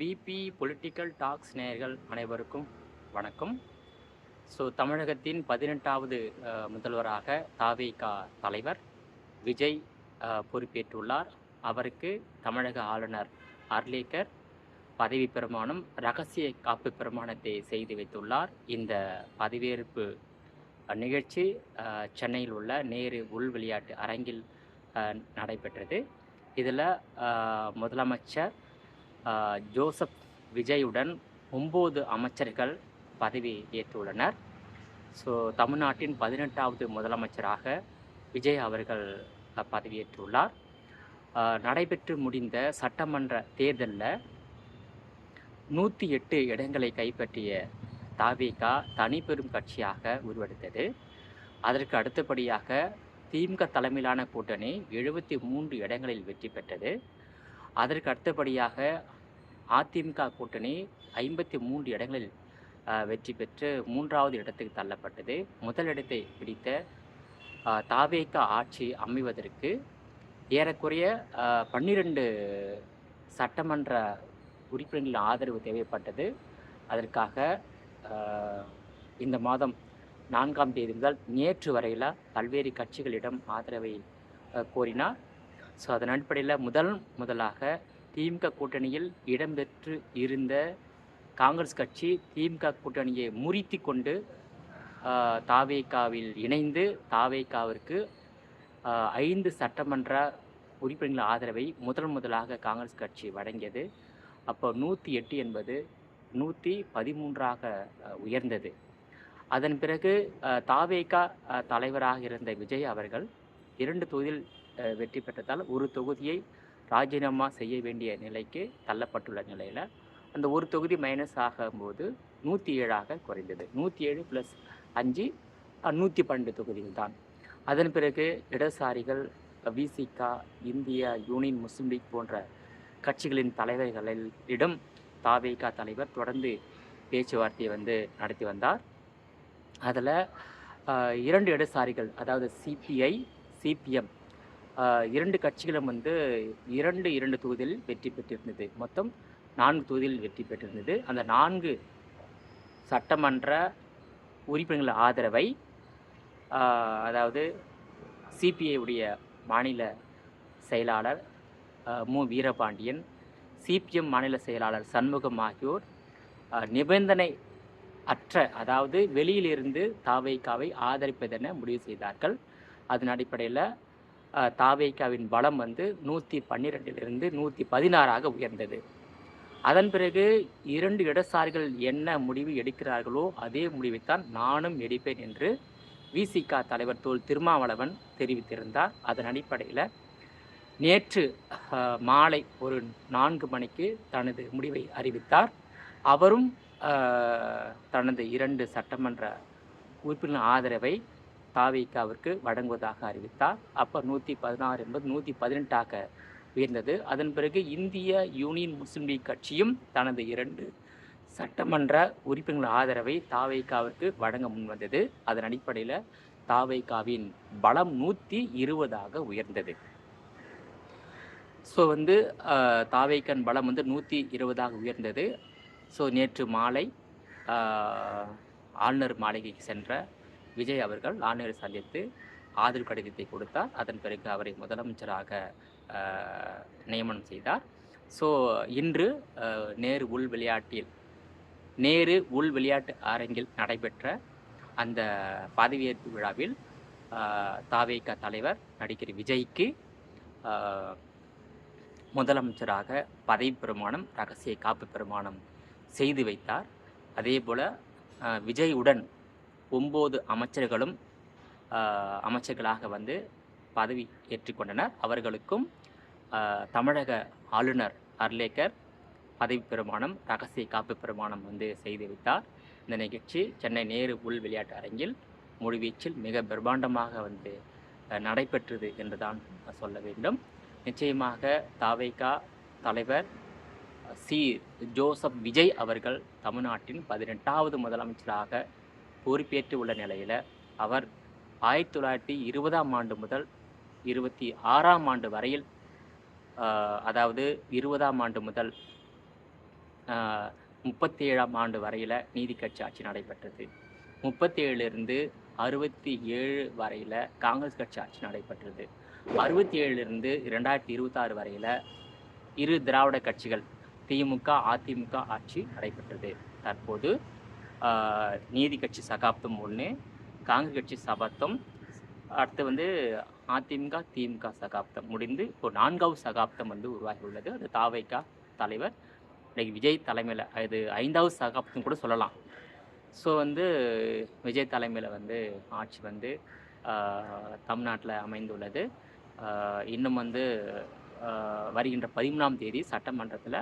BP political tax நேயர்கள் அனைவருக்கும் வணக்கம். தமிழகத்தின் 18வது முதல்வராக தாவேகா தலைவர் விஜய் பொறுப்பேற்றுள்ளார். அவருக்கு தமிழக ஆளுநர் அர்லேக்கர் பதவி பிரமாணம், ரகசிய காப்பு பிரமாணத்தை செய்து வைத்துள்ளார். இந்த பதவியேற்பு நிகழ்ச்சி சென்னையில் உள்ள நேரு உள் விளையாட்டு அரங்கில் நடைபெற்றது. இதில் முதலமைச்சர் ஜோசப் விஜயுடன் 9 அமைச்சர்கள் பதவி ஏற்றுள்ளனர். தமிழ்நாட்டின் 18வது முதலமைச்சராக விஜய் அவர்கள் பதவியேற்றுள்ளார். நடைபெற்று முடிந்த சட்டமன்ற தேர்தலில் 108 இடங்களை கைப்பற்றிய தாவேகா தனி பெரும் கட்சியாக உருவெடுத்தது. அதற்கு அடுத்தபடியாக திமுக தலைமையிலான கூட்டணி 73 இடங்களில் வெற்றி பெற்றது. அதற்கு அடுத்தபடியாக அதிமுக கூட்டணி 53 இடங்களில் வெற்றி பெற்று 3வது இடத்துக்கு தள்ளப்பட்டது. முதலிடத்தை பிடித்த தாவேகா ஆட்சி அமைவதற்கு ஏறக்குறைய 12 சட்டமன்ற உறுப்பினர்களின் ஆதரவு தேவைப்பட்டது. அதற்காக இந்த மாதம் 4ஆம் தேதி முதல் நேற்று வரையில் பல்வேறு கட்சிகளிடம் ஆதரவை கோரினார். அதன் அடிப்படையில் முதலாக திமுக கூட்டணியில் இடம்பெற்று இருந்த காங்கிரஸ் கட்சி திமுக கூட்டணியை முறித்து கொண்டு தாவேகாவில் இணைந்து தாவேகாவிற்கு 5 சட்டமன்ற உறுப்பினர்கள் ஆதரவை முதலாக காங்கிரஸ் கட்சி வழங்கியது. அப்போ 108 என்பது 113ஆக உயர்ந்தது. அதன் பிறகு தாவேகா தலைவராக இருந்த விஜய் அவர்கள் 2 தொகுதியில் வெற்றி பெற்றதால் ஒரு தொகுதியை ராஜினாமா செய்ய வேண்டிய நிலைக்கு தள்ளப்பட்டுள்ள நிலையில் அந்த ஒரு தொகுதி மைனஸ் ஆகும்போது 107ஆக குறைந்தது. 107 + 5 112 தொகுதிகள் தான். அதன் பிறகு இடதுசாரிகள், விசிக, இந்திய யூனியன் முஸ்லீம் லீக் போன்ற கட்சிகளின் தலைவர்களிடம் தாவேகா தலைவர் தொடர்ந்து பேச்சுவார்த்தையை நடத்தி வந்தார். அதில் 2 இடதுசாரிகள், அதாவது சிபிஐ, சிபிஎம் 2 கட்சிகளும் 2 தொகுதியில் வெற்றி பெற்றிருந்தது. மொத்தம் 4 தொகுதியில் வெற்றி பெற்றிருந்தது. அந்த 4 சட்டமன்ற உறுப்பினர்கள் ஆதரவை அதாவது சிபிஐ உடைய மாநில செயலாளர் மு வீரபாண்டியன், சிபிஎம் மாநில செயலாளர் சண்முகம் ஆகியோர் நிபந்தனை அற்ற, அதாவது வெளியிலிருந்து தாவேகாவை ஆதரிப்பதென முடிவு செய்தார்கள். அதன் அடிப்படையில் தாவேகாவின் பலம் 112லிருந்து 116ஆக உயர்ந்தது. அதன் பிறகு 2 இடதுசாரிகள் என்ன முடிவு எடுக்கிறார்களோ அதே முடிவைத்தான் நானும் எடுப்பேன் என்று விசிக தலைவர் தொல் திருமாவளவன் தெரிவித்திருந்தார். அதன் அடிப்படையில் நேற்று மாலை ஒரு 4 மணிக்கு தனது முடிவை அறிவித்தார். அவரும் தனது 2 சட்டமன்ற உறுப்பினர் ஆதரவை தாவேகாவிற்கு வழங்குவதாக அறிவித்தார். அப்போ 116 என்பது 118ஆக உயர்ந்தது. அதன் பிறகு இந்திய யூனியன் முஸ்லீம் லீக் கட்சியும் தனது 2 சட்டமன்ற உறுப்பினர்கள் ஆதரவை தாவேகாவிற்கு வழங்க முன்வந்தது. அதன் அடிப்படையில் தாவேகாவின் பலம் 120ஆக உயர்ந்தது. தாவேகாவின் பலம் 120ஆக உயர்ந்தது. நேற்று மாலை ஆளுநர் மாளிகைக்கு சென்ற விஜய் அவர்கள் ஆளுநரை சந்தித்து ஆதரவு கடிதத்தை கொடுத்தார். அதன் பிறகு அவரை முதலமைச்சராக நியமனம் செய்தார். இன்று நேரு உள் விளையாட்டு அரங்கில் நடைபெற்ற அந்த பதவியேற்பு விழாவில் தாவேகா தலைவர் நடிகர் விஜய்க்கு முதலமைச்சராக பதவி பிரமாணம், ரகசிய காப்பு பிரமாணம் செய்து வைத்தார். அதே போல் விஜயுடன் 9 அமைச்சர்களும் அமைச்சர்களாக பதவி ஏற்றுக்கொண்டனர். அவர்களுக்கும் தமிழக ஆளுநர் அர்லேக்கர் பதவி பிரமாணம், ரகசிய காப்பு பிரமாணம் செய்து வைத்தார். இந்த நிகழ்ச்சி சென்னை நேரு உள் விளையாட்டு அரங்கில் முழுவீச்சில் மிக பிரம்மாண்டமாக நடைபெற்றது என்றுதான் சொல்ல வேண்டும். நிச்சயமாக தாவேகா தலைவர் ஜோசப் விஜய் அவர்கள் தமிழ்நாட்டின் 18வது முதலமைச்சராக பொறுப்பேற்று உள்ள நிலையில் அவர் 1920ஆம் ஆண்டு முதல் 26ஆம் ஆண்டு வரையில், அதாவது 20ஆம் ஆண்டு முதல் 37ஆம் ஆண்டு வரையில் நீதி கட்சி ஆட்சி நடைபெற்றது. 37லிருந்து 67 வரையில் காங்கிரஸ் கட்சி ஆட்சி நடைபெற்றது. 67லிருந்து 2026 வரையில் இரு திராவிட கட்சிகள் திமுக, அதிமுக ஆட்சி நடைபெற்றது. தற்போது நீதி கட்சி சகாப்தம் 1, காங்கிரஸ் கட்சி சகாப்தம், அடுத்து வந்து அதிமுக, திமுக சகாப்தம் முடிந்து இப்போ 4வது சகாப்தம் வந்து உருவாகியுள்ளது. அது தாவைக்கா தலைவர் இன்னைக்கு விஜய் தலைமையில், இது 5வது சகாப்தம் கூட சொல்லலாம். ஸோ வந்து விஜய் தலைமையில் வந்து ஆட்சி வந்து தமிழ்நாட்டில் அமைந்துள்ளது. இன்னும் வந்து வருகின்ற 13ஆம் தேதி சட்டமன்றத்தில்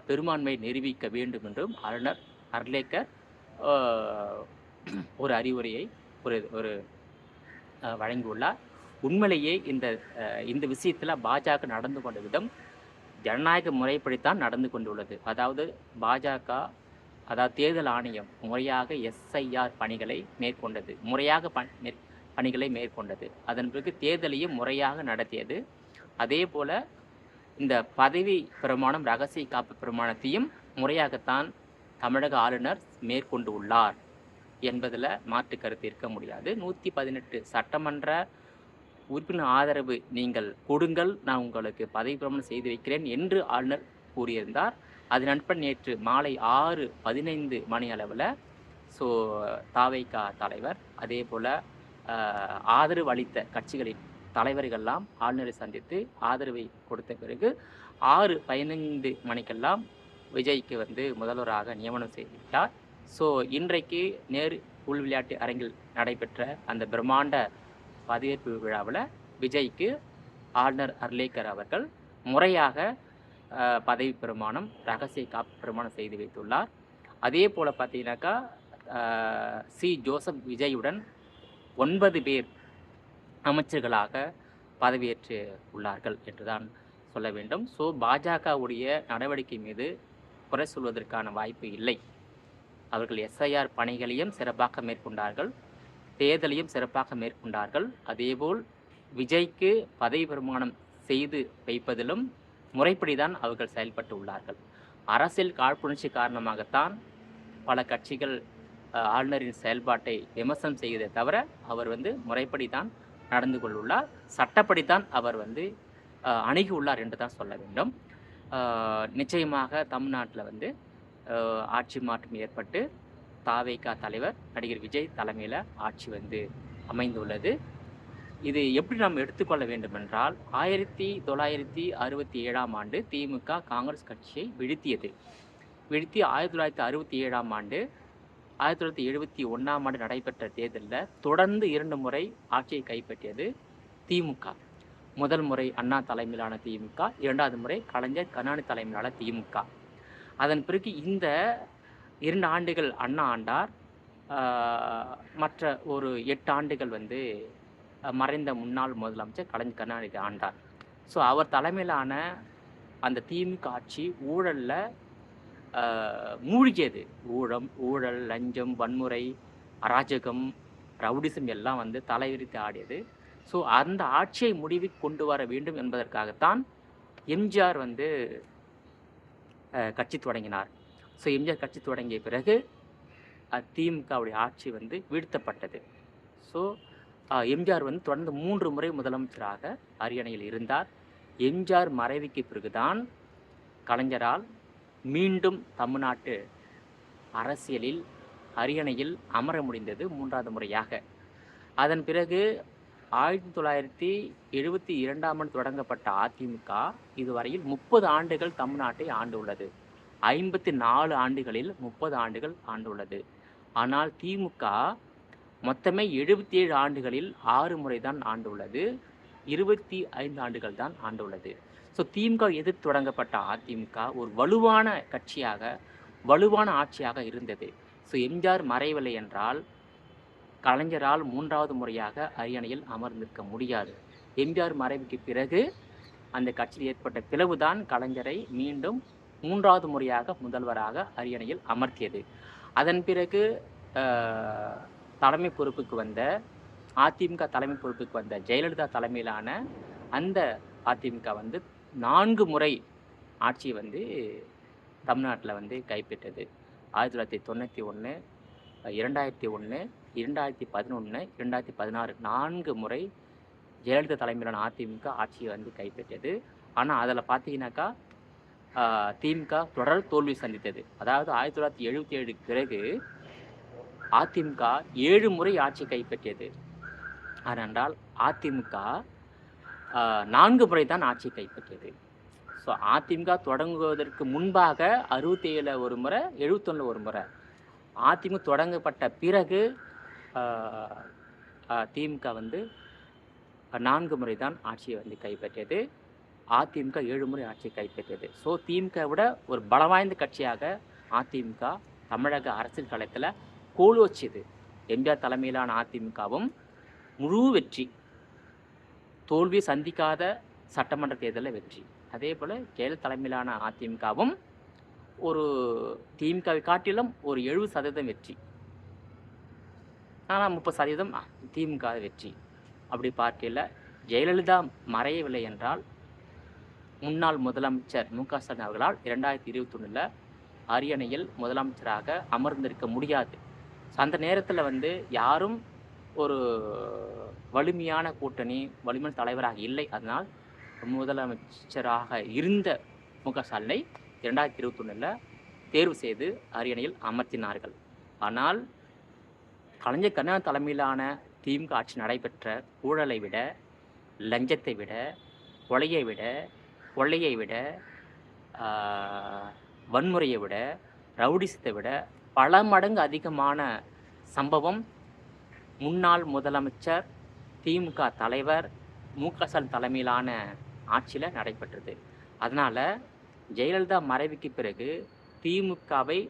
பெரும்பான்மை நிரூபிக்க வேண்டும் என்றும் ஆளுநர் அர்லேக்கர் ஒரு அறிவுரையை ஒரு வழங்கியுள்ளார். உண்மையிலேயே இந்த விஷயத்தில் பாஜக நடந்து கொண்ட விதம் ஜனநாயக முறைப்படித்தான் நடந்து கொண்டுள்ளது. அதாவது பாஜக, அதாவது தேர்தல் ஆணையம் முறையாக எஸ்ஐஆர் பணிகளை மேற்கொண்டது, பணிகளை மேற்கொண்டது. அதன் பிறகு தேர்தலையும் முறையாக நடத்தியது. அதே போல இந்த பதவி பிரமாணம், ரகசிய காப்பு பிரமாணத்தையும் முறையாகத்தான் தமிழக ஆளுநர் மேற்கொண்டு உள்ளார் என்பதில் மாற்று கருத்து இருக்க முடியாது. 118 சட்டமன்ற உறுப்பினர் ஆதரவு நீங்கள் கொடுங்கள், நான் உங்களுக்கு பதவி பிரமாணம் செய்து வைக்கிறேன் என்று ஆளுநர் கூறியிருந்தார். அதன் அடிப்படையில் நேற்று மாலை 6:15 மணி அளவில் தாவைக்கா தலைவர், அதே போல் ஆதரவு அளித்த கட்சிகளின் தலைவர்கள்லாம் ஆளுநரை சந்தித்து ஆதரவை கொடுத்த பிறகு 6:15 மணிக்கெல்லாம் விஜய்க்கு வந்து முதல்வராக நியமனம் செய்துவிட்டார். ஸோ இன்றைக்கு நேரு உள் விளையாட்டு அரங்கில் நடைபெற்ற அந்த பிரம்மாண்ட பதவியேற்பு விழாவில் விஜய்க்கு ஆளுநர் அர்லேக்கர் அவர்கள் முறையாக பதவி பிரமாணம், ரகசிய காப்பு பிரமாணம் செய்து வைத்துள்ளார். அதே போல் பார்த்தீங்கன்னாக்கா சி. ஜோசப் விஜயுடன் 9 பேர் அமைச்சர்களாக பதவியேற்று உள்ளார்கள் என்றுதான் சொல்ல வேண்டும். ஸோ பாஜகவுடைய நடவடிக்கை மீது குறை சொல்வதற்கான வாய்ப்பு இல்லை. அவர்கள் எஸ்ஐஆர் பணிகளையும் சிறப்பாக மேற்கொண்டார்கள், தேர்தலையும் சிறப்பாக மேற்கொண்டார்கள். அதேபோல் விஜய்க்கு பதவி பிரமாணம் செய்து வைப்பதிலும் முறைப்படிதான் அவர்கள் செயல்பட்டு உள்ளார்கள். அரசியல் காழ்ப்புணர்ச்சி காரணமாகத்தான் பல கட்சிகள் ஆளுநரின் செயல்பாட்டை விமர்சனம் செய்வதை தவிர அவர் வந்து முறைப்படி தான் நடந்து கொண்டுள்ளார், சட்டப்படித்தான் அவர் வந்து அணுகியுள்ளார் என்று தான் சொல்ல வேண்டும். நிச்சயமாக தமிழ்நாட்டில் வந்து ஆட்சி மாற்றம் ஏற்பட்டு தாவேகா தலைவர் நடிகர் விஜய் தலைமையில் ஆட்சி வந்து அமைந்துள்ளது. இது எப்படி நாம் எடுத்துக்கொள்ள வேண்டும் என்றால், 1967ஆம் ஆண்டு திமுக காங்கிரஸ் கட்சியை வீழ்த்தி 1967ஆம் ஆண்டு 1971ஆம் ஆண்டு நடைபெற்ற தேர்தலில் தொடர்ந்து 2 முறை ஆட்சியை கைப்பற்றியது திமுக. முதல் முறை அண்ணா தலைமையிலான திமுக, 2வது முறை கலைஞர் கருணாநிதி தலைமையிலான திமுக. அதன் பிறகு இந்த 2 ஆண்டுகள் அண்ணா ஆண்டார், மற்ற ஒரு 8 ஆண்டுகள் வந்து மறைந்த முன்னாள் முதலமைச்சர் கலைஞர் கருணாநிதி ஆண்டார். ஸோ அவர் தலைமையிலான அந்த திமுக ஆட்சி ஊழலில் மூழ்கியது. ஊழல், லஞ்சம், வன்முறை, அராஜகம், ரவுடிசம் எல்லாம் வந்து தலைவிரித்து ஆடியது. ஸோ அந்த ஆட்சியை முடிவுக்கு கொண்டு வர வேண்டும் என்பதற்காகத்தான் எம்ஜிஆர் வந்து கட்சி தொடங்கினார். ஸோ எம்ஜிஆர் கட்சி தொடங்கிய பிறகு திமுகவுடைய ஆட்சி வந்து வீழ்த்தப்பட்டது. ஸோ எம்ஜிஆர் வந்து தொடர்ந்து 3 முறை முதலமைச்சராக அரியணையில் இருந்தார். எம்ஜிஆர் மறைவுக்கு பிறகுதான் கலைஞரால் மீண்டும் தமிழ்நாட்டு அரசியலில் அரியணையில் அமர முடிந்தது 3வது முறையாக. அதன் பிறகு 1972ஆம் ஆண்டு தொடங்கப்பட்ட அதிமுக இதுவரையில் 30 ஆண்டுகள் தமிழ்நாட்டை ஆண்டுள்ளது. 54 ஆண்டுகளில் 30 ஆண்டுகள் ஆண்டுள்ளது. ஆனால் திமுக மொத்தமே 77 ஆண்டுகளில் 6 முறை தான் ஆண்டுள்ளது, 25 ஆண்டுகள் தான் ஆண்டுள்ளது. ஸோ திமுக எதிர்த்து தொடங்கப்பட்ட அதிமுக ஒரு வலுவான கட்சியாக, வலுவான ஆட்சியாக இருந்தது. ஸோ எம்ஜிஆர் மறைவில்லை என்றால் கலைஞரால் 3வது முறையாக அரியணையில் அமர்ந்திருக்க முடியாது. எம்ஜிஆர் மறைவுக்கு பிறகு அந்த கட்சியில் ஏற்பட்ட பிளவுதான் கலைஞரை மீண்டும் 3வது முறையாக முதல்வராக அரியணையில் அமர்த்தியது. அதன் பிறகு தலைமை பொறுப்புக்கு வந்த அதிமுக தலைமை பொறுப்புக்கு வந்த ஜெயலலிதா தலைமையிலான அந்த அதிமுக வந்து 4 முறை ஆட்சியை வந்து தமிழ்நாட்டில் வந்து கைப்பற்றது. 1991, 2001, 2011, 2016 4 முறை ஜெயலலிதா தலைமையிலான அதிமுக ஆட்சியை வந்து கைப்பற்றியது. ஆனால் அதில் பார்த்தீங்கன்னாக்கா திமுக தொடர் தோல்வி சந்தித்தது. அதாவது 1977க்கு பிறகு அதிமுக 7 முறை ஆட்சி கைப்பற்றியது. ஏனென்றால் அதிமுக 4 முறை தான் ஆட்சி கைப்பற்றியது. ஸோ அதிமுக தொடங்குவதற்கு முன்பாக 67 ஒரு முறை, 71 ஒரு முறை. அதிமுக தொடங்கப்பட்ட பிறகு திமுக வந்து 4 முறை தான் ஆட்சியை வந்து கைப்பற்றியது. அதிமுக 7 முறை ஆட்சியை கைப்பற்றியது. ஸோ திமுக விட ஒரு பலவாய்ந்த கட்சியாக அதிமுக தமிழக அரசியல் களத்தில் கோலோச்சியது. எம்ஜிஆர் தலைமையிலான அதிமுகவும் முழு வெற்றி, தோல்வி சந்திக்காத சட்டமன்ற தேர்தலில் வெற்றி. அதே போல் ஜெயலலிதா தலைமையிலான அதிமுகவும் ஒரு திமுகவை காட்டிலும் ஒரு 70% வெற்றி, ஆனால் 30% திமுக வெற்றி. அப்படி பார்க்கையில் ஜெயலலிதா மறையவில்லை என்றால் முன்னாள் முதலமைச்சர் மு.க. ஸ்டாலின் அவர்களால் 2021 அரியணையில் முதலமைச்சராக அமர்ந்திருக்க முடியாது. அந்த நேரத்தில் வந்து யாரும் ஒரு வலிமையான கூட்டணி, வலிமையான தலைவராக இல்லை. அதனால் முதலமைச்சராக இருந்த மு.க. ஸ்டாலினை 2021 தேர்வு செய்து அரியணையில் அமர்த்தினார்கள். ஆனால் கலைஞர் கருணாநிதி தலைமையிலான திமுக ஆட்சி நடைபெற்ற ஊழலை விட, லஞ்சத்தை விட, கொள்ளையை விட, வன்முறையை விட, ரவுடிசத்தை விட பல மடங்கு அதிகமான சம்பவம் முன்னாள் முதலமைச்சர், திமுக தலைவர் மு.க. ஸ்டாலின் தலைமையிலான ஆட்சியில் நடைபெற்றது. அதனால் ஜெயலலிதா மறைவுக்கு பிறகு திமுகவை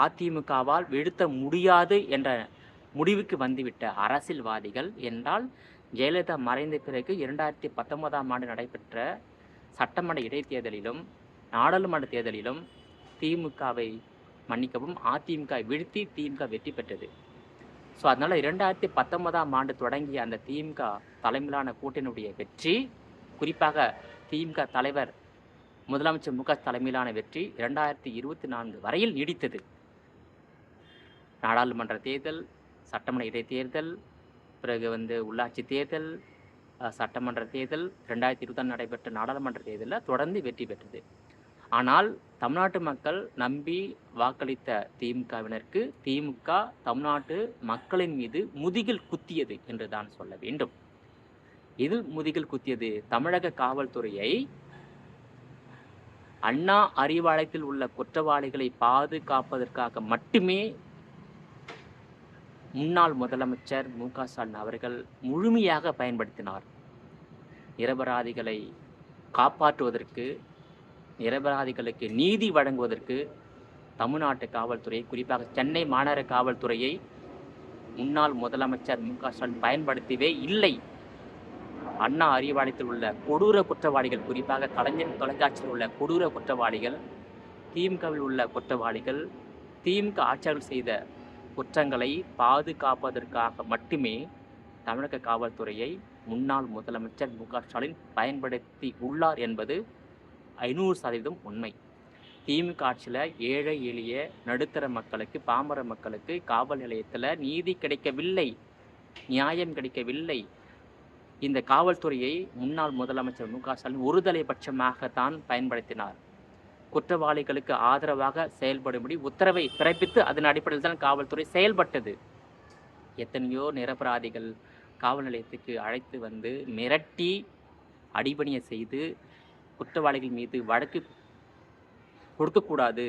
அதிமுகவால் வீழ்த்த முடியாது என்ற முடிவுக்கு வந்துவிட்ட அரசியல்வாதிகள் என்றால், ஜெயலலிதா மறைந்த பிறகு 2019 ஆண்டு நடைபெற்ற சட்டமன்ற இடைத்தேர்தலிலும் நாடாளுமன்ற தேர்தலிலும் அதிமுக வீழ்த்தி திமுக வெற்றி பெற்றது. ஸோ அதனால் 2019 ஆண்டு தொடங்கிய அந்த திமுக தலைமையிலான கூட்டணியுடைய வெற்றி, குறிப்பாக திமுக தலைவர் முதலமைச்சர் மு.க. தலைமையிலான வெற்றி 2024 வரையில் நீடித்தது. நாடாளுமன்ற தேர்தல், சட்டமன்ற இடைத்தேர்தல், பிறகு வந்து உள்ளாட்சி தேர்தல், சட்டமன்ற தேர்தல், 2024 நடைபெற்ற நாடாளுமன்ற தேர்தலில் தொடர்ந்து வெற்றி பெற்றது. ஆனால் தமிழ்நாட்டு மக்கள் நம்பி வாக்களித்த திமுகவினருக்கு திமுக தமிழ்நாட்டு மக்களின் மீது முதுகில் குத்தியது என்று தான் சொல்ல வேண்டும். இது முதுகில் குத்தியது. தமிழக காவல்துறையை அண்ணா அறிவாலயத்தில் உள்ள குற்றவாளிகளை பாதுகாப்பதற்காக மட்டுமே முன்னாள் முதலமைச்சர் மு.க. ஸ்டாலின் அவர்கள் முழுமையாக பயன்படுத்தினார். நிரபராதிகளை காப்பாற்றுவதற்கு, நிரபராதிகளுக்கு நீதி வழங்குவதற்கு தமிழ்நாட்டு காவல்துறை, குறிப்பாக சென்னை மாநகர காவல்துறையை முன்னாள் முதலமைச்சர் மு.க. ஸ்டாலின் பயன்படுத்தவே இல்லை. அண்ணா அறிவாலயத்தில் உள்ள கொடூர குற்றவாளிகள், குறிப்பாக கலைஞர் தொலைக்காட்சியில் உள்ள கொடூர குற்றவாளிகள், திமுகவில் உள்ள குற்றவாளிகள், திமுக ஆட்சியாளர்கள் செய்த குற்றங்களை பாதுகாப்பதற்காக மட்டுமே தமிழக காவல்துறையை முன்னாள் முதலமைச்சர் மு.க. ஸ்டாலின் பயன்படுத்தி உள்ளார் என்பது 500% உண்மை. திமுக ஆட்சியில் ஏழை எளிய நடுத்தர மக்களுக்கு, பாமர மக்களுக்கு காவல் நிலையத்தில் நீதி கிடைக்கவில்லை, நியாயம் கிடைக்கவில்லை. இந்த காவல்துறையை முன்னாள் முதலமைச்சர் மு.க. ஸ்டாலின் ஒருதலை பட்சமாகத்தான் பயன்படுத்தினார். குற்றவாளிகளுக்கு ஆதரவாக செயல்படும்படி உத்தரவை பிறப்பித்து அதன் அடிப்படையில் தான் காவல்துறை செயல்பட்டது. எத்தனையோ நிரபராதிகள் காவல் நிலையத்துக்கு அழைத்து வந்து மிரட்டி அடிபணிய செய்து குற்றவாளிகள் மீது வழக்கு கொடுக்கக்கூடாது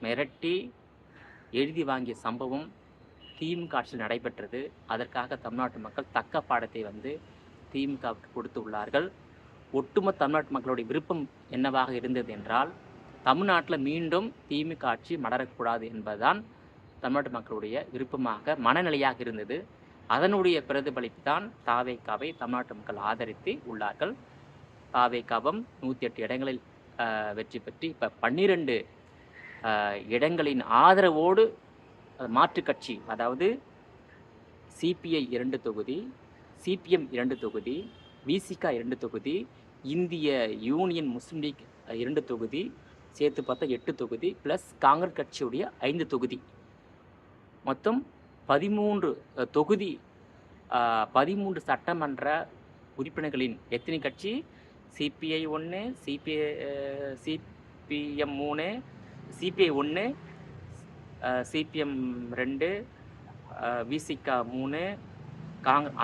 மிரட்டி எழுதி வாங்கிய சம்பவம் திமுக ஆட்சியில் நடைபெற்றது. அதற்காக தமிழ்நாட்டு மக்கள் தக்க பாடத்தை வந்து திமுகவுக்கு கொடுத்து உள்ளார்கள். ஒட்டுமொத்த தமிழ்நாட்டு மக்களுடைய விருப்பம் என்னவாக இருந்தது என்றால், தமிழ்நாட்டில் மீண்டும் திமுக ஆட்சி மலரக்கூடாது என்பதுதான் தமிழ்நாட்டு மக்களுடைய விருப்பமாக, மனநிலையாக இருந்தது. அதனுடைய பிரதிபலிப்பு தான் தாவேகாவை தமிழ்நாட்டு மக்கள் ஆதரித்து உள்ளார்கள். தாவேகாவும் 108 இடங்களில் வெற்றி பெற்று இப்போ 12 இடங்களின் ஆதரவோடு மாற்றுக் கட்சி, அதாவது சிபிஐ 2 தொகுதி, சிபிஎம் 2 தொகுதி, விசிக 2 தொகுதி, இந்திய யூனியன் முஸ்லீம் லீக் 2 தொகுதி, சேர்த்து பார்த்தா 8 தொகுதி ப்ளஸ் காங்கிரஸ் கட்சியுடைய 5 தொகுதி, மொத்தம் 13 தொகுதி. 13 சட்டமன்ற உறுப்பினர்களின் எத்தனை கட்சி? CBI 1, CPM 3, CBI 1, CPM 2, Visika 3,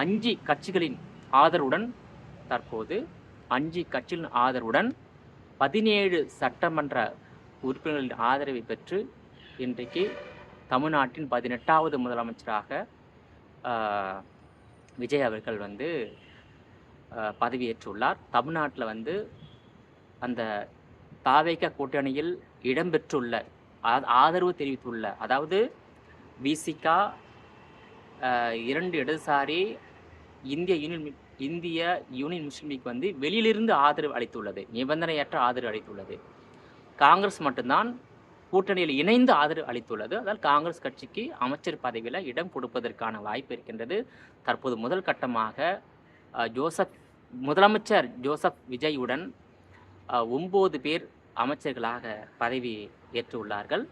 5 கட்சிகளின் ஆதரவுடன் தற்போது 5 கட்சிகளின் ஆதரவுடன் 17 சட்டமன்ற உறுப்பினர்களின் ஆதரவை பெற்று இன்றைக்கு தமிழ்நாட்டின் 18வது முதலமைச்சராக விஜய் அவர்கள் வந்து பதவியேற்றுள்ளார். தமிழ்நாட்டில் வந்து அந்த தாவேக கூட்டணியில் இடம்பெற்றுள்ள ஆதரவு தெரிவித்துள்ள, அதாவது விசிகா 2 இடதுசாரி இந்திய யூனியன் முஸ்லீம் லீக் வந்து வெளியிலிருந்து ஆதரவு அளித்துள்ளது, நிபந்தனையற்ற ஆதரவு அளித்துள்ளது. காங்கிரஸ் மட்டும்தான் கூட்டணியில் இணைந்து ஆதரவு அளித்துள்ளது. அதால் காங்கிரஸ் கட்சிக்கு அமைச்சர் பதவியில் இடம் கொடுப்பதற்கான வாய்ப்பு இருக்கின்றது. தற்போது முதல் கட்டமாக முதலமைச்சர் ஜோசப் விஜயுடன் 9 பேர் அமைச்சர்களாக பதவி ஏற்றுள்ளார்கள்.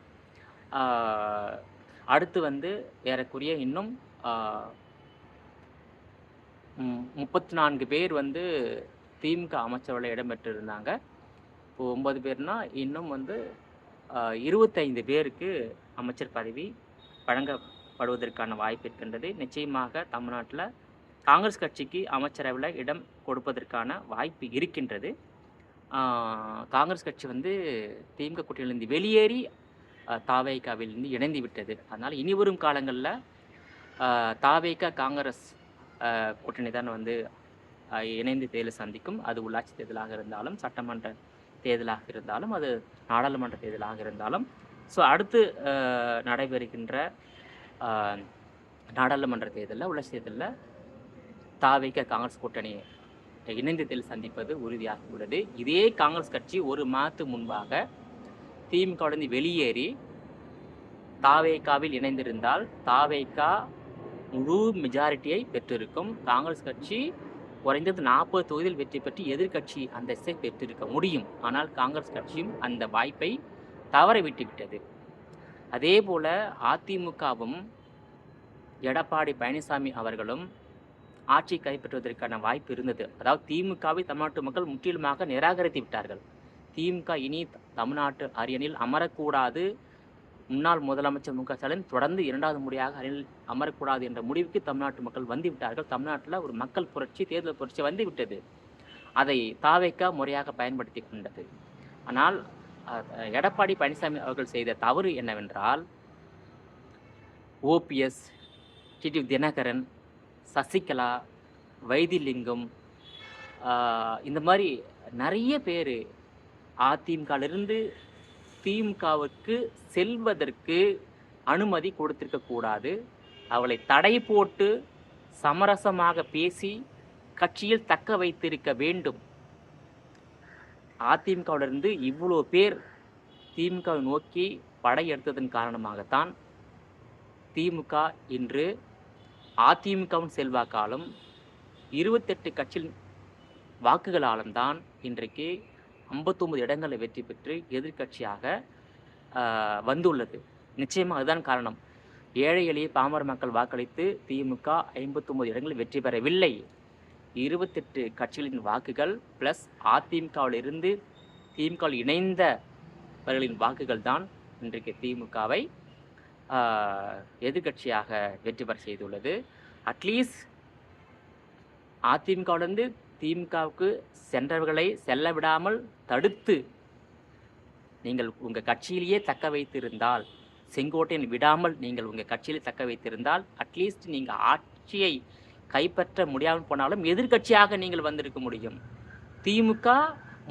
அடுத்து வந்து ஏறக்குறைய இன்னும் 34 பேர் வந்து திமுக அமைச்சரவையில் இடம்பெற்றிருந்தாங்க. இப்போ 9 பேர்னா இன்னும் வந்து 25 பேருக்கு அமைச்சர் பதவி வழங்கப்படுவதற்கான வாய்ப்பு இருக்கின்றது. நிச்சயமாக தமிழ்நாட்டில் காங்கிரஸ் கட்சிக்கு அமைச்சரவையில் இடம் கொடுப்பதற்கான வாய்ப்பு இருக்கின்றது. காங்கிரஸ் கட்சி வந்து திமுக கூட்டணியிலிருந்து வெளியேறி தாவேகாவிலிருந்து இணைந்து விட்டது. அதனால் இனிவரும் காலங்களில் தாவேகா காங்கிரஸ் கூட்டணி தான் வந்து இணைந்து தேர்தல் சந்திக்கும். அது உள்ளாட்சி தேர்தலாக இருந்தாலும், சட்டமன்ற தேர்தலாக இருந்தாலும், அது நாடாளுமன்ற தேர்தலாக இருந்தாலும். ஸோ அடுத்து நடைபெறுகின்ற நாடாளுமன்ற தேர்தலில், உள்ளாட்சி தேர்தலில் தாவேகா காங்கிரஸ் கூட்டணி இணைந்து தேர்தல் சந்திப்பது உறுதியாக உள்ளது. இதே காங்கிரஸ் கட்சி ஒரு மாதத்துக்கு முன்பாக திமுகவிலிருந்து வெளியேறி தாவேகாவில் இணைந்திருந்தால் தாவேகா முழு மெஜாரிட்டியை பெற்றிருக்கும். காங்கிரஸ் கட்சி குறைந்தது 40 தொகுதியில் வெற்றி பெற்று எதிர்கட்சி அந்தஸ்தை பெற்றிருக்க முடியும். ஆனால் காங்கிரஸ் கட்சியும் அந்த வாய்ப்பை தவற விட்டுவிட்டது. அதே போல அதிமுகவும் எடப்பாடி பழனிசாமி அவர்களும் ஆட்சி கைப்பற்றுவதற்கான வாய்ப்பு இருந்தது. அதாவது திமுகவை தமிழ்நாட்டு மக்கள் முற்றிலுமாக நிராகரித்து விட்டார்கள். திமுக இனி தமிழ்நாட்டு அரியணையில் அமரக்கூடாது, முன்னாள் முதலமைச்சர் மு க ஸ்டாலின் தொடர்ந்து 2வது முறையாக அரியணையில் அமரக்கூடாது என்ற முடிவுக்கு தமிழ்நாட்டு மக்கள் வந்து விட்டார்கள். தமிழ்நாட்டில் ஒரு மக்கள் புரட்சி, தேர்தல் புரட்சி வந்து விட்டது. அதை தாவேகா முறையாக பயன்படுத்தி கொண்டது. ஆனால் எடப்பாடி பழனிசாமி அவர்கள் செய்த தவறு என்னவென்றால், ஓபிஎஸ், டிடிவி தினகரன், சசிகலா, வைத்திலிங்கம், இந்த மாதிரி நிறைய பேர் அதிமுகவிலிருந்து திமுகவுக்கு செல்வதற்கு அனுமதி கொடுத்திருக்கக்கூடாது. அவளை தடை போட்டு சமரசமாக பேசி கட்சியில் தக்க வைத்திருக்க வேண்டும். அதிமுகவிலிருந்து இவ்வளோ பேர் திமுகவை நோக்கி படையெடுத்ததன் காரணமாகத்தான் திமுக இன்று அதிமுகவின் செல்வாக்காலும் 28 கட்சியின் வாக்குகளாலும் தான் இன்றைக்கு 59 இடங்களை வெற்றி பெற்று எதிர்கட்சியாக வந்துள்ளது. நிச்சயமாக அதுதான் காரணம். ஏழை எளிய பாமர மக்கள் வாக்களித்து திமுக 59 இடங்களில் வெற்றி பெறவில்லை. 28 கட்சிகளின் வாக்குகள் ப்ளஸ் அதிமுகவிலிருந்து திமுகவில் இணைந்தவர்களின் வாக்குகள் தான் இன்றைக்கு திமுகவை எதிர்கட்சியாக வெற்றி பெற செய்துள்ளது. அட்லீஸ்ட் அதிமுகவிலிருந்து திமுகவுக்கு சென்றவர்களை செல்ல விடாமல் தடுத்து நீங்கள் உங்கள் கட்சியிலேயே தக்க வைத்திருந்தால், செங்கோட்டையன் விடாமல் நீங்கள் உங்கள் கட்சியிலே தக்க வைத்திருந்தால், அட்லீஸ்ட் நீங்கள் ஆட்சியை கைப்பற்ற முடியாமல் போனாலும் எதிர்கட்சியாக நீங்கள் வந்திருக்க முடியும். திமுக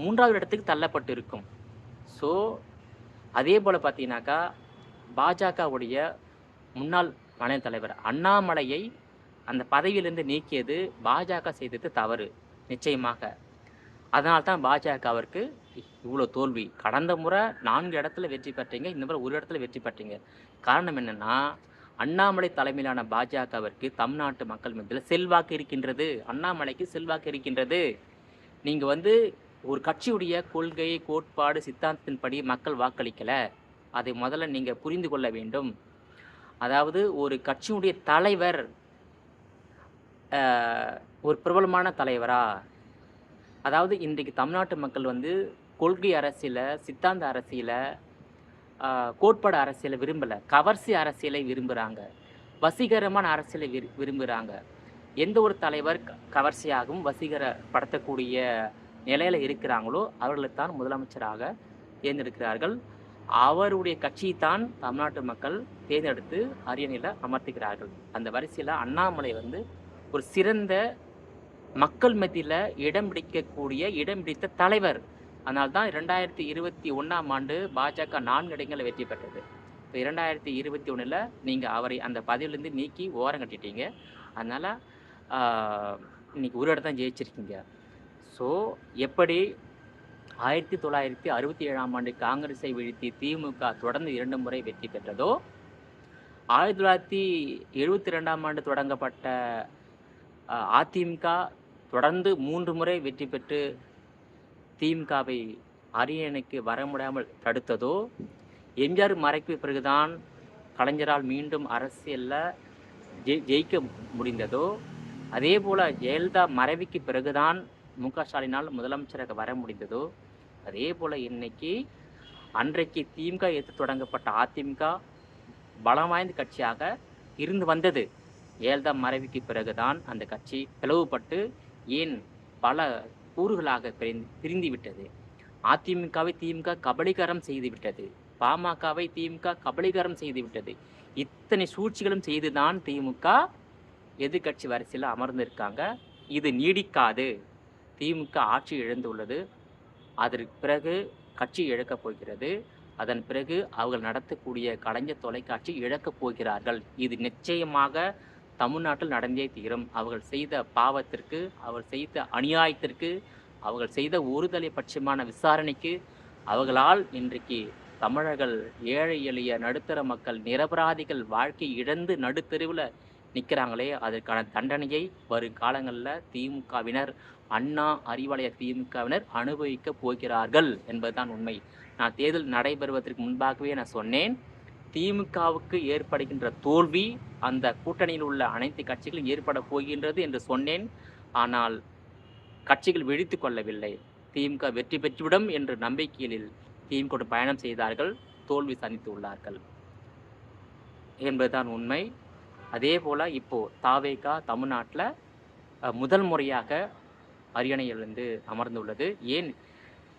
3வது இடத்துக்கு தள்ளப்பட்டு இருக்கும். ஸோ அதே போல் பார்த்தீங்கன்னாக்கா பாஜகவுடைய முன்னாள் மாநில தலைவர் அண்ணாமலையை அந்த பதவியிலிருந்து நீக்கியது பாஜக செய்தது தவறு நிச்சயமாக. அதனால்தான் பாஜகவிற்கு இவ்வளோ தோல்வி. கடந்த முறை 4 இடத்துல வெற்றி பெற்றீங்க, இந்த முறை 1 இடத்துல வெற்றி பெற்றீங்க. காரணம் என்னென்னா, அண்ணாமலை தலைமையிலான பாஜகவிற்கு தமிழ்நாட்டு மக்கள் மத்தியில் செல்வாக்கு இருக்கின்றது. அண்ணாமலைக்கு செல்வாக்கு இருக்கின்றது. நீங்கள் வந்து ஒரு கட்சியுடைய கொள்கை, கோட்பாடு, சித்தாந்தத்தின்படி மக்கள் வாக்களிக்கல. அதை முதல்ல நீங்க புரிந்து கொள்ள வேண்டும். அதாவது ஒரு கட்சியுடைய தலைவர் அ ஒரு பிரபலமான தலைவரா? அதாவது இன்றைக்கு தமிழ்நாட்டு மக்கள் வந்து கொள்கை அரசியல, சித்தாந்த அரசியல, அ கோட்பாடு அரசியல விரும்பல. கவர்ச்சி அரசியலை விரும்புறாங்க. வசீகரமான அரசியலை விரும்புறாங்க. எந்த ஒரு தலைவர் கவர்ச்சியாகவும் வசீகரப்படுத்தக்கூடிய நிலையில இருக்கிறாங்களோ, அவர்களைத்தான் முதலமைச்சராக தேர்ந்தெடுக்கிறார்கள். அவருடைய கட்சியைத்தான் தமிழ்நாட்டு மக்கள் தேர்ந்தெடுத்து அரியணையில அமர்த்துகிறார்கள். அந்த வரிசையில அண்ணாமலை வந்து ஒரு சிறந்த மக்கள் மத்தியில இடம் பிடித்த தலைவர். அதனால தான் 2021ஆம் ஆண்டு பாஜக 4 இடங்கள்ல வெற்றி பெற்றது. இப்ப 2021ல நீங்க அவரை அந்த பதவியிலிருந்து நீக்கி ஓரங்கட்டிட்டீங்க. அதனால ஆ இன்னைக்கு ஒரு இடம் தான் ஜெயிச்சிருக்கீங்க. ஸோ எப்படி 1967ஆம் ஆண்டு காங்கிரஸை வீழ்த்தி திமுக தொடர்ந்து 2 முறை வெற்றி பெற்றதோ, 1972ஆம் ஆண்டு தொடங்கப்பட்ட அதிமுக தொடர்ந்து 3 முறை வெற்றி பெற்று திமுகவை அரியணைக்கு வர முடியாமல் தடுத்ததோ, எம்ஜிஆர் மறைக்கு பிறகுதான் கலைஞரால் மீண்டும் அரசியல்ல ஜெயிக்க முடிந்ததோ, அதே போல ஜெயலலிதா மறைவுக்கு பிறகுதான் மு.க. ஸ்டாலினால் முதலமைச்சராக வர முடிந்ததோ, அதே போல இன்னைக்கு அன்றைக்கு திமுக எதிர்த்து தொடங்கப்பட்ட அதிமுக பலம் வாய்ந்த கட்சியாக இருந்து வந்தது. ஜெயலலிதா மறைவுக்கு பிறகுதான் அந்த கட்சி பிளவுபட்டு ஏன் பல கூறுகளாக பிரிந்து விட்டது. அதிமுகவை திமுக கபலீகரம் செய்து விட்டது. பாமகவை திமுக கபலீகரம் செய்து விட்டது. இத்தனை சூழ்ச்சிகளும் செய்துதான் திமுக எதிர்கட்சி வரிசையில் அமர்ந்திருக்காங்க. இது நீடிக்காது. திமுக ஆட்சி இழந்துள்ளது. அதற்கு பிறகு கட்சி இழக்கப் போகிறது. அதன் பிறகு அவர்கள் நடத்தக்கூடிய கலைஞர் தொலைக்காட்சி இழக்கப் போகிறார்கள். இது நிச்சயமாக தமிழ்நாட்டில் நடந்தே தீரும். அவர்கள் செய்த பாவத்திற்கு, அவர்கள் செய்த அநியாயத்திற்கு, அவர்கள் செய்த ஒருதலை பட்சமான விசாரணைக்கு அவர்களால் இன்றைக்கு தமிழர்கள், ஏழை எளிய நடுத்தர மக்கள், நிரபராதிகள் வாழ்க்கை இழந்து நடுத்தெருவில் நிற்கிறாங்களே, அதற்கான தண்டனையை வரும் காலங்களில் திமுகவினர், அண்ணா அறிவாலய திமுகவினர் அனுபவிக்க போகிறார்கள் என்பதுதான் உண்மை. நான் தேர்தல் நடைபெறுவதற்கு முன்பாகவே நான் சொன்னேன், திமுகவுக்கு ஏற்படுகின்ற தோல்வி அந்த கூட்டணியில் உள்ள அனைத்து கட்சிகளும் ஏற்பட போகின்றது என்று சொன்னேன். ஆனால் கட்சிகள் விழித்து கொள்ளவில்லை. திமுக வெற்றி பெற்றுவிடும் என்ற நம்பிக்கையில் திமுக பயணம் செய்தார்கள், தோல்வி சந்தித்து உள்ளார்கள் என்பதுதான் உண்மை. அதே போல் இப்போ தாவேகா தமிழ்நாட்டில் முதல் முறையாக அரியணையில் வந்து அமர்ந்துள்ளது. ஏன்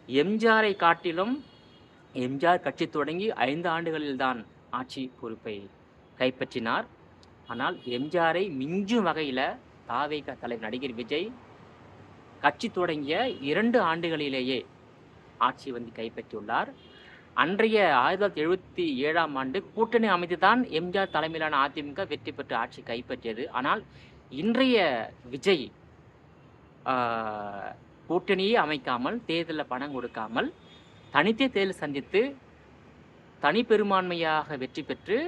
எம்ஜிஆரை காட்டிலும் எம்ஜிஆர் கட்சி தொடங்கி 5 ஆண்டுகளில்தான் ஆட்சி பொறுப்பை கைப்பற்றினார். ஆனால் எம்ஜிஆரை மிஞ்சும் வகையில் தாவேகா தலைவர் நடிகர் விஜய் கட்சி தொடங்கிய 2 ஆண்டுகளிலேயே ஆட்சி வந்து கைப்பற்றியுள்ளார். அன்றைய 1977ஆம் ஆண்டு கூட்டணி அமைத்து தான் எம்ஜிஆர் தலைமையிலான அதிமுக வெற்றி பெற்று ஆட்சி கைப்பற்றியது. ஆனால் இன்றைய விஜய் கூட்டணியே அமைக்காமல், தேர்தலில் பணம் கொடுக்காமல், தனித்தே தேர்தல் சந்தித்து தனி பெரும்பான்மையாக வெற்றி பெற்று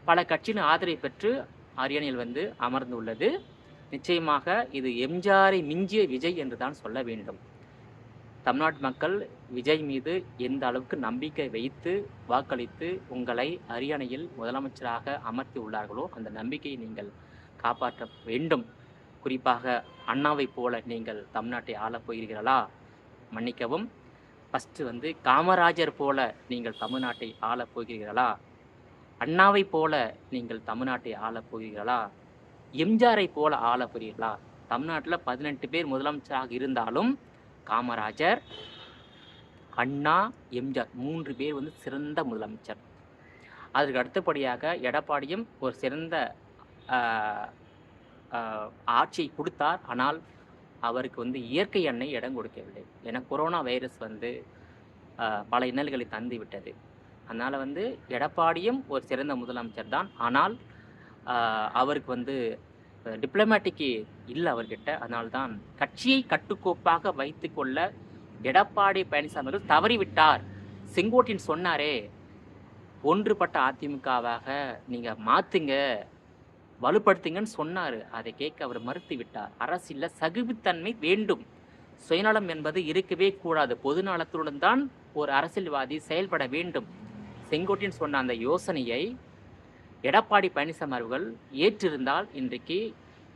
பல கட்சியின் ஆதரவை பெற்று அரியணையில் வந்து அமர்ந்துள்ளது. நிச்சயமாக இது எம்ஜிஆரை மிஞ்சிய விஜய் என்று தான் சொல்ல வேண்டும். தமிழ்நாட்டு மக்கள் விஜய் மீது எந்த அளவுக்கு நம்பிக்கை வைத்து வாக்களித்து உங்களை அரியணையில் முதலமைச்சராக அமர்த்தி உள்ளார்களோ அந்த நம்பிக்கையை நீங்கள் காப்பாற்ற வேண்டும். குறிப்பாக அண்ணாவை போல நீங்கள் தமிழ்நாட்டை ஆளப் போகிறீர்களா? மன்னிக்கவும், ஃபஸ்ட்டு வந்து காமராஜர் போல நீங்கள் தமிழ்நாட்டை ஆளப் போகிறீர்களா? அண்ணாவை போல நீங்கள் தமிழ்நாட்டை ஆளப் போகிறீர்களா? எம்ஜிஆரை போல ஆளப் போகிறீர்களா? தமிழ்நாட்டில் 18 பேர் முதலமைச்சராக இருந்தாலும் காமராஜர், அண்ணா, எம்ஜிஆர் 3 பேர் வந்து சிறந்த முதலமைச்சர். அதற்கு அடுத்தபடியாக எடப்பாடியும் ஒரு சிறந்த ஆட்சியை கொடுத்தார். ஆனால் அவருக்கு வந்து இயற்கை எண்ணெய் இடம் கொடுக்கவில்லை. ஏன்னா கொரோனா வைரஸ் வந்து பல இன்னல்களை தந்து விட்டது. அதனால் வந்து எடப்பாடியும் ஒரு சிறந்த முதலமைச்சர் தான். ஆனால் அவருக்கு வந்து டிப்ளமேட்டிக்கு இல்லை அவர்கிட்ட. அதனால்தான் கட்சியை கட்டுக்கோப்பாக வைத்து கொள்ள எடப்பாடி பழனிசாமி அவர்கள் தவறிவிட்டார். செங்கோட்டையன் சொன்னாரே, ஒன்றுபட்ட அதிமுகவாக நீங்கள் மாற்றுங்க, வலுப்படுத்துங்கன்னு சொன்னார். அதை கேட்க அவர் மறுத்து விட்டார். அரசியலில் சகிப்புத்தன்மை வேண்டும். சுயநலம் என்பது இருக்கவே கூடாது. பொது நலத்துடன் தான் ஒரு அரசியல்வாதி செயல்பட வேண்டும். செங்கோட்டையன் சொன்ன அந்த யோசனையை எடப்பாடி பழனிசாமி அவர்கள் ஏற்றிருந்தால் இன்றைக்கு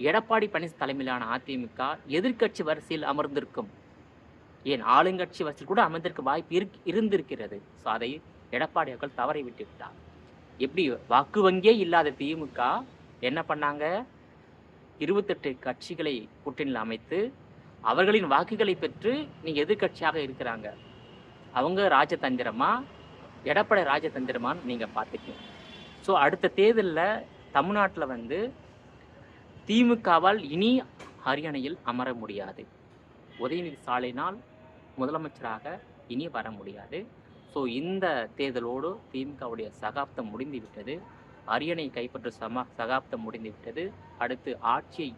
எடப்பாடி பழனிசாமி தலைமையிலான அதிமுக எதிர்க்கட்சி வரிசையில் அமர்ந்திருக்கும். ஏன் ஆளுங்கட்சி வரிசையில் கூட அமர்ந்திருக்க வாய்ப்பு இருந்திருக்கிறது. ஸோ அதை எடப்பாடி அவர்கள் தவறை விட்டு விட்டார். எப்படி வாக்கு வங்கியே இல்லாத திமுக என்ன பண்ணாங்க? 28 கட்சிகளை கூட்டணியில் அமைத்து அவர்களின் வாக்குகளை பெற்று நீங்க எதிர்க்கட்சியாக இருக்கிறாங்க. அவங்க ராஜதந்திரமா, எடப்பாடி ராஜதந்திரமான்னு நீங்க பார்த்துக்கணும். ஸோ அடுத்த தேர்தலில் தமிழ்நாட்டில் வந்து திமுகவால் இனி அரியணையில் அமர முடியாது. உதயநிதி ஸ்டாலினால் முதலமைச்சராக இனி வர முடியாது. ஸோ இந்த தேர்தலோடு திமுகவுடைய சகாப்தம் முடிந்து விட்டது. அரியணை கைப்பற்றும் சகாப்தம் முடிந்து விட்டது. அடுத்து ஆட்சியை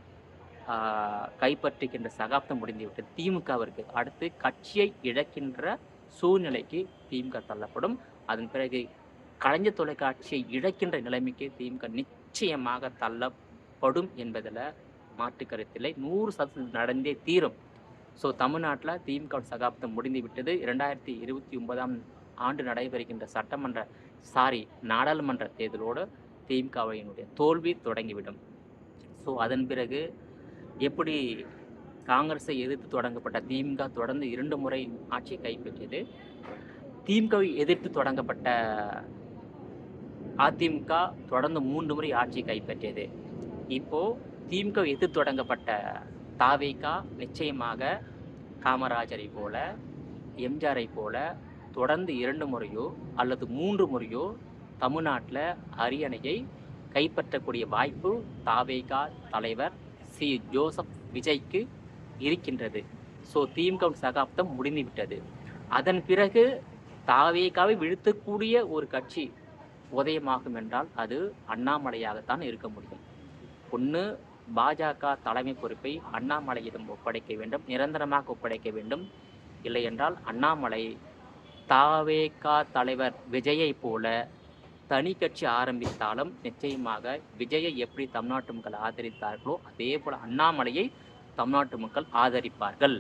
கைப்பற்றுகின்ற சகாப்தம் முடிந்து விட்டது திமுகவிற்கு. அடுத்து கட்சியை இழக்கின்ற சூழ்நிலைக்கு திமுக தள்ளப்படும். அதன் பிறகு கலைஞர் தொலைக்காட்சியை இழக்கின்ற நிலைமைக்கு திமுக நிச்சயமாக தள்ளப்படும் என்பதில் மாற்று கருத்தில்லை. 100% நடந்தே தீரும். ஸோ தமிழ்நாட்டில் திமுக சகாப்தம் முடிந்து விட்டது. 2029ஆம் ஆண்டு நடைபெறுகின்ற நாடாளுமன்ற தேர்தலோடு திமுகவினுடைய தோல்வி தொடங்கிவிடும். ஸோ அதன் பிறகு எப்படி காங்கிரஸை எதிர்த்து தொடங்கப்பட்ட திமுக தொடர்ந்து 2 முறை ஆட்சியை கைப்பற்றியது, திமுகவை எதிர்த்து தொடங்கப்பட்ட அதிமுக தொடர்ந்து 3 முறை ஆட்சியை கைப்பற்றியது. இப்போ திமுக எதிர்த்து தொடங்கப்பட்ட தாவேக நிச்சயமாக காமராஜரை போல, எம்ஜிஆரை போல தொடர்ந்து 2 முறையோ அல்லது 3 முறையோ தமிழ்நாட்டில் அரியணையை கைப்பற்றக்கூடிய வாய்ப்பு தாவேக தலைவர் சி. ஜோசப் விஜய்க்கு இருக்கின்றது. ஸோ திமுக சகாப்தம் முடிந்துவிட்டது. அதன் பிறகு தாவேகாவை வீழ்த்தக்கூடிய ஒரு கட்சி உதயமாகும் என்றால் அது அண்ணாமலையாகத்தான் இருக்க முடியும். ஒன்று பாஜக தலைமை பொறுப்பை அண்ணாமலையிடம் ஒப்படைக்க வேண்டும், நிரந்தரமாக ஒப்படைக்க வேண்டும். இல்லை என்றால் அண்ணாமலை தாவேகா தலைவர் விஜயை போல தனி கட்சி ஆரம்பித்தாலும் நிச்சயமாக விஜயை எப்படி தமிழ்நாட்டு மக்கள் ஆதரித்தார்களோ அதே போல அண்ணாமலையை தமிழ்நாட்டு மக்கள் ஆதரிப்பார்கள்.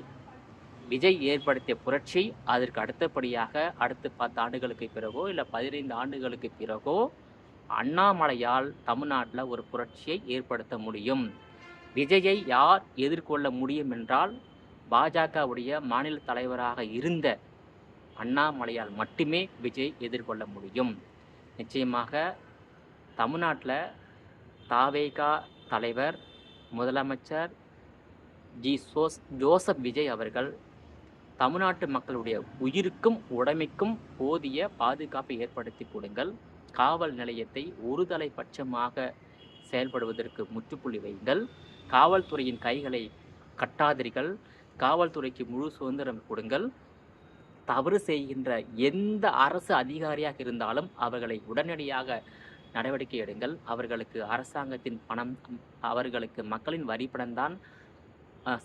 விஜய் ஏற்படுத்திய புரட்சி அதற்கு அடுத்தபடியாக அடுத்து 10 ஆண்டுகளுக்கு பிறகோ இல்லை 15 ஆண்டுகளுக்கு பிறகோ அண்ணாமலையால் தமிழ்நாட்டில் ஒரு புரட்சியை ஏற்படுத்த முடியும். விஜயை யார் எதிர்கொள்ள முடியும் என்றால் பாஜகவுடைய மாநில தலைவராக இருந்த அண்ணாமலையால் மட்டுமே விஜய் எதிர்கொள்ள முடியும். நிச்சயமாக தமிழ்நாட்டில் தாவேகா தலைவர் முதலமைச்சர் ஜோசப் விஜய் அவர்கள் தமிழ்நாட்டு மக்களுடைய உயிருக்கும் உடைமைக்கும் போதிய பாதுகாப்பை ஏற்படுத்தி கொடுங்கள். காவல் நிலையத்தை ஒருதலை பட்சமாக செயல்படுவதற்கு முற்றுப்புள்ளி வையுங்கள். காவல்துறையின் கைகளை கட்டாதீர்கள். காவல்துறைக்கு முழு சுதந்திரம் கொடுங்கள். தவறு செய்கின்ற எந்த அரசு அதிகாரியாக இருந்தாலும் அவர்களை உடனடியாக நடவடிக்கை எடுங்கள். அவர்களுக்கு அரசாங்கத்தின் பணம், அவர்களுக்கு மக்களின் வரிப்பணம்தான்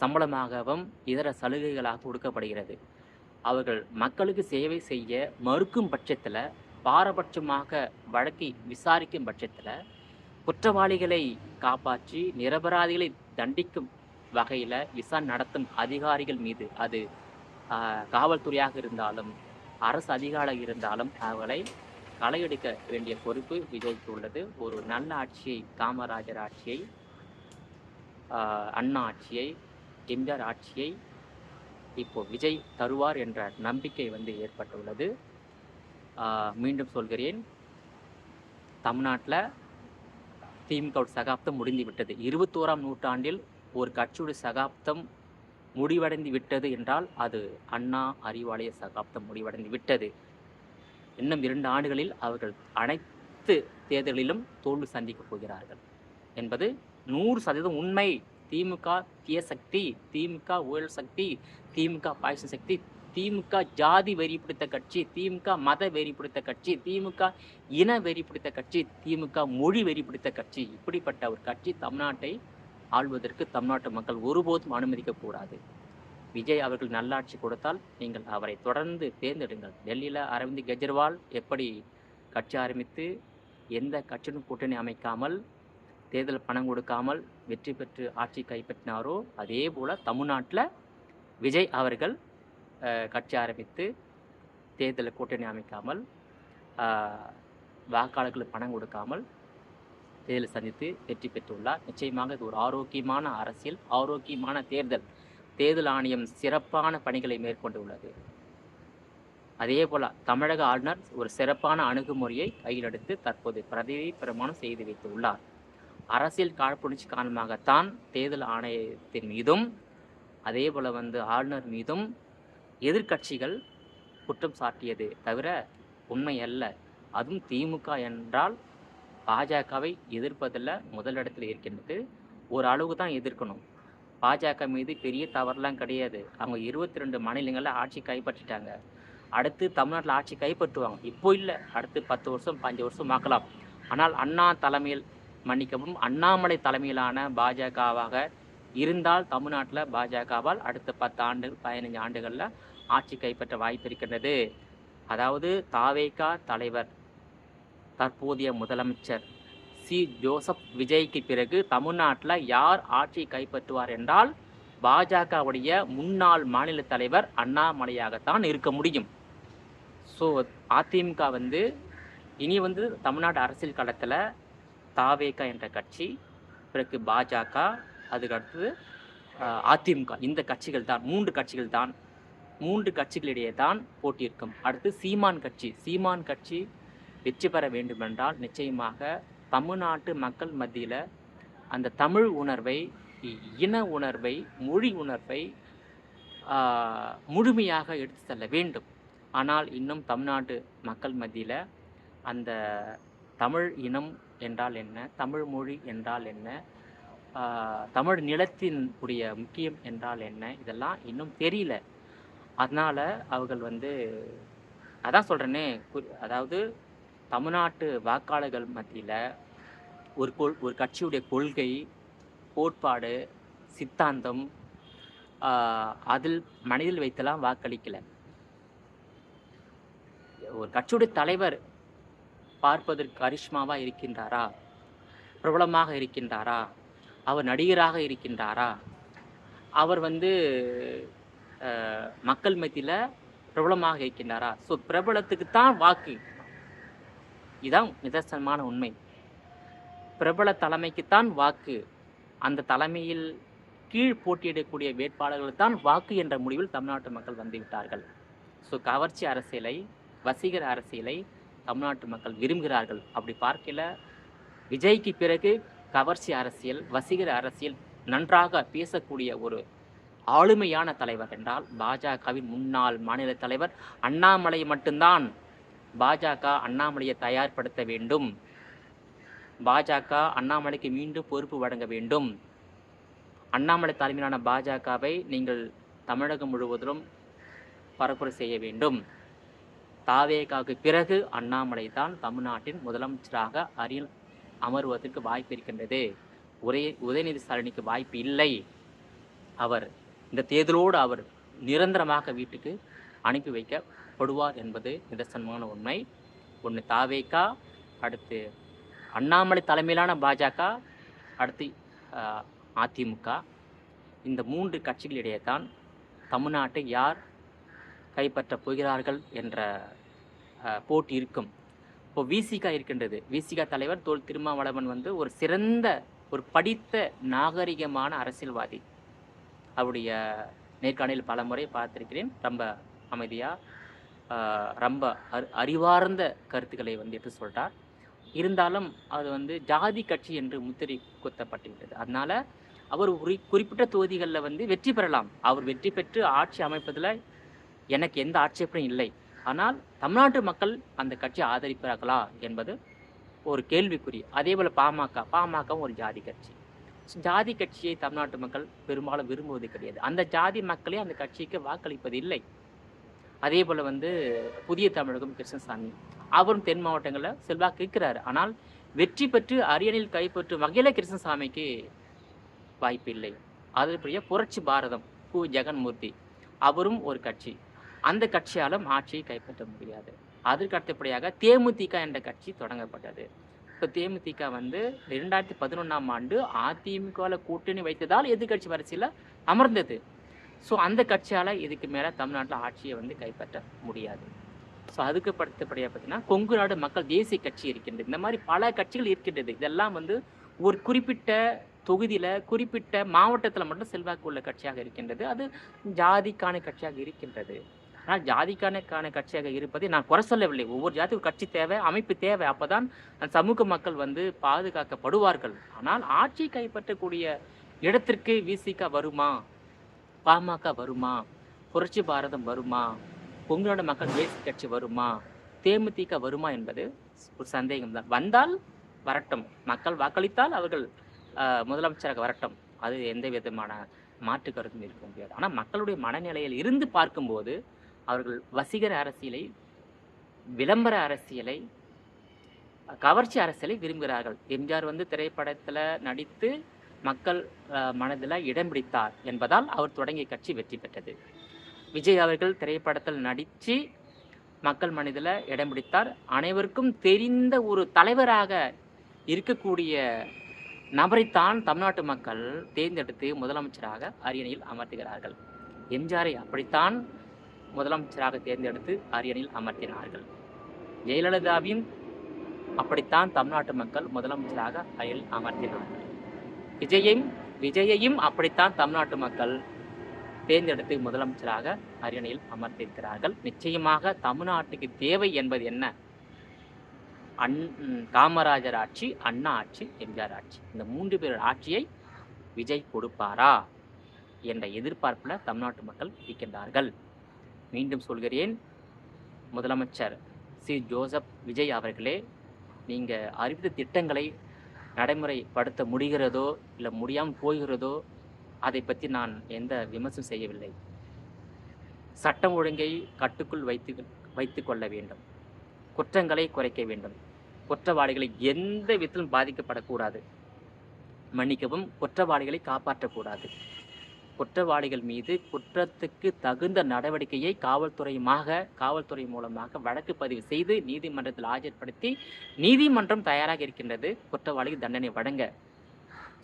சம்பளமாகவும் இதர சலுகைகளாக கொடுக்கப்படுகிறது. அவர்கள் மக்களுக்கு சேவை செய்ய மறுக்கும் பட்சத்தில், பாரபட்சமாக வழக்கை விசாரிக்கும் பட்சத்தில், குற்றவாளிகளை காப்பாற்றி நிரபராதிகளை தண்டிக்கும் வகையில் விசாரணை நடத்தும் அதிகாரிகள் மீது, அது காவல்துறையாக இருந்தாலும் அரசு அதிகாரியாக இருந்தாலும் அவர்களை களையெடுக்க வேண்டிய பொறுப்பு விஜய்க்கு உள்ளது. ஒரு நல்ல ஆட்சியை, காமராஜர் ஆட்சியை, அண்ணா ஆட்சியை, எம்ஜிஆர் ஆட்சியை இப்போ விஜய் தருவார் என்ற நம்பிக்கை ஏற்பட்டுள்ளது. மீண்டும் சொல்கிறேன், தமிழ்நாட்டில் திமுக சகாப்தம் முடிந்து விட்டது. 21ஆம் நூற்றாண்டில் ஒரு கட்சியுடைய சகாப்தம் முடிவடைந்து விட்டது என்றால் அது அண்ணா அறிவாலய சகாப்தம் முடிவடைந்து விட்டது. இன்னும் 2 ஆண்டுகளில் அவர்கள் அனைத்து தேர்தலிலும் தோல்வி சந்திக்கப் போகிறார்கள் என்பது 100% உண்மை. திமுக தீய சக்தி, திமுக ஊழல் சக்தி, திமுக பாய்ச்சல் சக்தி, திமுக ஜாதி வெறி பிடித்த கட்சி, திமுக மத வெறி பிடித்த கட்சி, திமுக இன வெறி பிடித்த கட்சி, திமுக மொழி வெறி பிடித்த கட்சி. இப்படிப்பட்ட ஒரு கட்சி தமிழ்நாட்டை ஆள்வதற்கு தமிழ்நாட்டு மக்கள் ஒருபோதும் அனுமதிக்கக்கூடாது. விஜய் அவர்கள் நல்லாட்சி கொடுத்தால் நீங்கள் அவரை தொடர்ந்து தேர்ந்தெடுங்கள். டெல்லியில் அரவிந்த் கெஜ்ரிவால் எப்படி கட்சி ஆரம்பித்து எந்த கட்சியும் கூட்டணி அமைக்காமல் தேர்தல் பணம் கொடுக்காமல் வெற்றி பெற்று ஆட்சி கைப்பற்றினாரோ அதே போல் தமிழ்நாட்டில் விஜய் அவர்கள் கட்சி ஆரம்பித்து தேர்தலில் கூட்டணி அமைக்காமல், வாக்காளர்களுக்கு பணம் கொடுக்காமல் தேர்தலை சந்தித்து வெற்றி பெற்றுள்ளார். நிச்சயமாக இது ஒரு ஆரோக்கியமான அரசியல், ஆரோக்கியமான தேர்தல். தேர்தல் ஆணையம் சிறப்பான பணிகளை மேற்கொண்டுள்ளது. அதே போல தமிழக ஆளுநர் ஒரு சிறப்பான அணுகுமுறையை கையில் எடுத்து தற்போது பதவி பிரமாணம் செய்து வைத்துள்ளார். அரசியல் காழ்ப்புணர்ச்சி காரணமாகத்தான் தேர்தல் ஆணையத்தின் மீதும் அதே போல ஆளுநர் மீதும் எதிர்க்கட்சிகள் குற்றம் சாட்டியது தவிர உண்மை அல்ல. அதுவும் திமுக என்றால் பாஜகவை எதிர்ப்பதில் முதலிடத்தில் இருக்கின்றது. ஒரு அளவுக்கு தான் எதிர்க்கணும். பாஜக மீது பெரிய தவறுலாம் கிடையாது. அவங்க 22 மாநிலங்களில் ஆட்சி கைப்பற்றிட்டாங்க. அடுத்து தமிழ்நாட்டில் ஆட்சி கைப்பற்றுவாங்க. இப்போ இல்லை, அடுத்து 10 வருஷம் 5 வருஷம் ஆக்கலாம். ஆனால் அண்ணாமலை தலைமையிலான பாஜகவாக இருந்தால் தமிழ்நாட்டில் பாஜகவால் அடுத்த 10 ஆண்டுகள் 15 ஆண்டுகளில் ஆட்சி கைப்பற்ற வாய்ப்பு இருக்கின்றது. அதாவது தாவேகா தலைவர் தற்போதைய முதலமைச்சர் ஜோசப் விஜய்க்கு பிறகு தமிழ்நாட்டில் யார் ஆட்சி கைப்பற்றுவார் என்றால் பாஜகவுடைய முன்னாள் மாநில தலைவர் அண்ணாமலையாகத்தான் இருக்க முடியும். ஸோ அதிமுக இனி தமிழ்நாடு அரசியல் களத்தில் தாவேகா என்ற கட்சி, பிறகு பாஜக, அதுக்கு அடுத்தது அதிமுக, இந்த கட்சிகள் தான் 3 கட்சிகள் தான் 3 கட்சிகளிடையே தான் போட்டி இருக்கும். அடுத்து சீமான் கட்சி வெற்றி பெற வேண்டுமென்றால் நிச்சயமாக தமிழ்நாட்டு மக்கள் மத்தியில் அந்த தமிழ் உணர்வை, இன உணர்வை, மொழி உணர்வை முழுமையாக எடுத்து செல்ல வேண்டும். ஆனால் இன்னும் தமிழ்நாட்டு மக்கள் மத்தியில் அந்த தமிழ் இனம் என்றால் என்ன, தமிழ் மொழி என்றால் என்ன, தமிழ் நிலத்தின் உடைய முக்கியம் என்றால் என்ன, இதெல்லாம் இன்னும் தெரியல. அதனால் அவர்கள் அதான் சொல்கிறேனே, அதாவது தமிழ்நாட்டு வாக்காளர்கள் மத்தியில் ஒரு கட்சியுடைய கொள்கை, கோட்பாடு, சித்தாந்தம் அதில் மனதில் வைத்தெல்லாம் வாக்களிக்கலை. ஒரு கட்சியுடைய தலைவர் பார்ப்பதற்கு கரிஷ்மாவாக இருக்கின்றாரா, பிரபலமாக இருக்கின்றாரா, அவர் நடிகராக இருக்கின்றாரா, அவர் மக்கள் மத்தியில் பிரபலமாக இருக்கின்றாரா. ஸோ பிரபலத்துக்கு தான் வாக்கு. இதுதான் நிதர்சனமான உண்மை. பிரபல தலைமைக்குத்தான் வாக்கு. அந்த தலைமையில் கீழ் போட்டியிடக்கூடிய வேட்பாளர்களுக்கு தான் வாக்கு என்ற முடிவில் தமிழ்நாட்டு மக்கள் வந்துவிட்டார்கள். ஸோ கவர்ச்சி அரசியலை, வசீகர அரசியலை தமிழ்நாட்டு மக்கள் விரும்புகிறார்கள். அப்படி பார்க்கல விஜய்க்கு பிறகு கவர்ச்சி அரசியல், வசீகர அரசியல் நன்றாக பேசக்கூடிய ஒரு ஆளுமையான தலைவர் என்றால் பாஜகவின் முன்னாள் மாநில தலைவர் அண்ணாமலை மட்டும்தான். பாஜக அண்ணாமலையை தயார்படுத்த வேண்டும். பாஜக அண்ணாமலைக்கு மீண்டும் பொறுப்பு வழங்க வேண்டும். அண்ணாமலை தலைமையிலான பாஜகவை நீங்கள் தமிழகம் முழுவதிலும் பரப்புரை செய்ய வேண்டும். தாவேகாவுக்கு பிறகு அண்ணாமலை தான் தமிழ்நாட்டின் முதலமைச்சராக அருகில் அமர்வதற்கு வாய்ப்பு இருக்கின்றது. உதயநிதி ஸ்டாலினுக்கு வாய்ப்பு இல்லை. அவர் இந்த தேர்தலோடு அவர் நிரந்தரமாக வீட்டுக்கு அனுப்பி வைக்கப்படுவார் என்பது நிதர்சனமான உண்மை. ஒன்று தாவேகா, அடுத்து அண்ணாமலை தலைமையிலான பாஜக, அடுத்து அதிமுக. இந்த 3 கட்சிகளிடையே தான் தமிழ்நாட்டை யார் கைப்பற்றப் போகிறார்கள் என்ற போட்டி இருக்கும். இப்போ விசிகா இருக்கின்றது. விசிகா தலைவர் தோல் திருமாவளவன் ஒரு சிறந்த, ஒரு படித்த, நாகரிகமான அரசியல்வாதி. அவருடைய நேர்காணலில் பல முறை பார்த்திருக்கிறேன். ரொம்ப அமைதியாக, ரொம்ப அறிவார்ந்த கருத்துக்களை எடுத்து சொல்கிறார். இருந்தாலும் அது ஜாதி கட்சி என்று முத்திரை குத்தப்பட்டுவிட்டது. அதனால் அவர் குறிப்பிட்ட தொகுதிகளில் வெற்றி பெறலாம். அவர் வெற்றி பெற்று ஆட்சி அமைப்பதில் எனக்கு எந்த ஆட்சேபனையும் இல்லை. ஆனால் தமிழ்நாட்டு மக்கள் அந்த கட்சியை ஆதரிப்பார்களா என்பது ஒரு கேள்விக்குறி. அதே போல் பாமகவும் ஒரு ஜாதி கட்சி. ஜாதி கட்சியை தமிழ்நாட்டு மக்கள் பெரும்பாலும் விரும்புவது கிடையாது. அந்த ஜாதி மக்களே அந்த கட்சிக்கு வாக்களிப்பது இல்லை. அதே போல் புதிய தமிழகம் கிருஷ்ணசாமி, அவரும் தென் மாவட்டங்களில் செல்வாக்கு இருக்கிறார். ஆனால் வெற்றி பெற்று அரியணையில் கைப்பற்றும் வகையில் கிருஷ்ணசாமிக்கு வாய்ப்பு இல்லை. அதன்படியே புரட்சி பாரதம் ஜெகன்மூர்த்தி, அவரும் ஒரு கட்சி. அந்த கட்சியாலும் ஆட்சியை கைப்பற்ற முடியாது. அதற்கு அடுத்தபடியாக தேமுதிக என்ற கட்சி தொடங்கப்பட்டது. இப்போ தேமுதிக 2011ஆம் ஆண்டு அதிமுகவில் கூட்டணி வைத்ததால் எதிர்கட்சி வரிசையில் அமர்ந்தது. ஸோ அந்த கட்சியால் இதுக்கு மேலே தமிழ்நாட்டில் ஆட்சியை வந்து கைப்பற்ற முடியாது. ஸோ அதுக்கு அடுத்தபடியாக பார்த்தீங்கன்னா கொங்கு நாடு மக்கள் தேசிய கட்சி இருக்கின்றது. இந்த மாதிரி பல கட்சிகள் இருக்கின்றது. இதெல்லாம் வந்து ஒரு குறிப்பிட்ட தொகுதியில் குறிப்பிட்ட மாவட்டத்தில் மட்டும் செல்வாக்கு உள்ள கட்சியாக இருக்கின்றது. அது ஜாதிக்கான கட்சியாக இருக்கின்றது. ஆனால் ஜாதிக்கான கட்சியாக இருப்பதை நான் குறை சொல்லவில்லை. ஒவ்வொரு ஜாதி ஒரு கட்சி தேவை, அமைப்பு தேவை. அப்போதான் அந்த சமூக மக்கள் வந்து பாதுகாக்கப்படுவார்கள். ஆனால் ஆட்சி கைப்பற்றக்கூடிய இடத்திற்கு விசிக வருமா, பாமக வருமா, புரட்சி பாரதம் வருமா, கொங்கு நாடு மக்கள் தேசிய கட்சி வருமா, தேமுதிக வருமா என்பது ஒரு சந்தேகம் தான். வந்தால் வரட்டும், மக்கள் வாக்களித்தால் அவர்கள் முதலமைச்சராக வரட்டும், அது எந்த விதமான மாற்று கருத்தும் இருக்க முடியாது. ஆனால் மக்களுடைய மனநிலையில் இருந்து பார்க்கும்போது அவர்கள் வசீகர அரசியலை, விளம்பர அரசியலை, கவர்ச்சி அரசியலை விரும்புகிறார்கள். எம்ஜிஆர் வந்து திரைப்படத்தில் நடித்து மக்கள் மனதில் இடம் பிடித்தார் என்பதால் அவர் தொடங்கிய கட்சி வெற்றி பெற்றது. விஜய் அவர்கள் திரைப்படத்தில் நடித்து மக்கள் மனதில் இடம் பிடித்தார். அனைவருக்கும் தெரிந்த ஒரு தலைவராக இருக்கக்கூடிய நபரைத்தான் தமிழ்நாட்டு மக்கள் தேர்ந்தெடுத்து முதலமைச்சராக அரியணையில் அமர்த்துகிறார்கள். எம்ஜிஆரை அப்படித்தான் முதலமைச்சராக தேர்ந்தெடுத்து அரியணையில் அமர்த்தினார்கள். ஜெயலலிதாவையும் அப்படித்தான் தமிழ்நாட்டு மக்கள் முதலமைச்சராக அரியணையில் அமர்த்தினார்கள். விஜயையும் அப்படித்தான் தமிழ்நாட்டு மக்கள் தேர்ந்தெடுத்து முதலமைச்சராக அரியணையில் அமர்த்தியிருக்கிறார்கள். நிச்சயமாக தமிழ்நாட்டுக்கு தேவை என்பது என்ன? காமராஜர் ஆட்சி, அண்ணா ஆட்சி, எம்ஜிஆர் ஆட்சி. இந்த 3 பேர் ஆட்சியை விஜய் கொடுப்பாரா என்ற எதிர்பார்ப்பில் தமிழ்நாட்டு மக்கள் இருக்கின்றார்கள். மீண்டும் சொல்கிறேன், முதலமைச்சர் சி. ஜோசப் விஜய் அவர்களே, நீங்கள் அறிவித்த திட்டங்களை நடைமுறைப்படுத்த முடிகிறதோ இல்லை முடியாமல் போகிறதோ அதை பற்றி நான் எந்த விமர்சனம் செய்யவில்லை. சட்டம் ஒழுங்கை கட்டுக்குள் வைத்து கொள்ள வேண்டும். குற்றங்களை குறைக்க வேண்டும். குற்றவாளிகளை எந்த விதத்திலும் பாதிக்கப்படக்கூடாது. மன்னிக்கவும், குற்றவாளிகளை காப்பாற்றக்கூடாது. குற்றவாளிகள் மீது குற்றத்துக்கு தகுந்த நடவடிக்கையை காவல்துறை மூலமாக வழக்கு பதிவு செய்து நீதிமன்றத்தில் ஆஜர்படுத்தி நீதிமன்றம் தயாராக இருக்கின்றது குற்றவாளிக்கு தண்டனை வழங்க.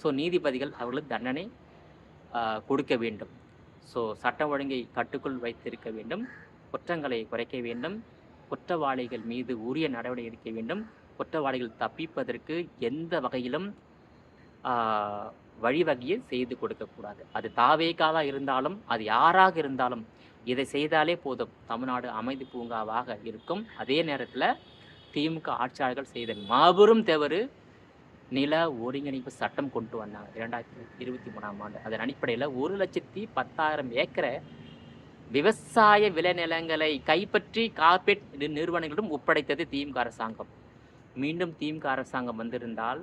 ஸோ நீதிபதிகள் அவர்களுக்கு தண்டனை கொடுக்க வேண்டும். ஸோ சட்ட ஒழுங்கை கட்டுக்குள் வைத்திருக்க வேண்டும். குற்றங்களை குறைக்க வேண்டும். குற்றவாளிகள் மீது உரிய நடவடிக்கை எடுக்க வேண்டும். குற்றவாளிகள் தப்பிப்பதற்கு எந்த வகையிலும் வழிவகையை செய்து கொடுக்கக்கூடாது. அது தாவேகாவாக இருந்தாலும் அது யாராக இருந்தாலும் இதை செய்தாலே போதும், தமிழ்நாடு அமைதி பூங்காவாக இருக்கும். அதே நேரத்தில் திமுக ஆட்சியாளர்கள் செய்த மாபெரும் தவறு நில ஒருங்கிணைப்பு சட்டம் கொண்டு வந்தாங்க 2023ஆம் ஆண்டு. அதன் அடிப்படையில் 1,10,000 ஏக்கரை விவசாய விளைநிலங்களை கைப்பற்றி கார்ப்பரேட் நிறுவனங்களிடம் ஒப்படைத்தது திமுக அரசாங்கம். மீண்டும் திமுக அரசாங்கம் வந்திருந்தால்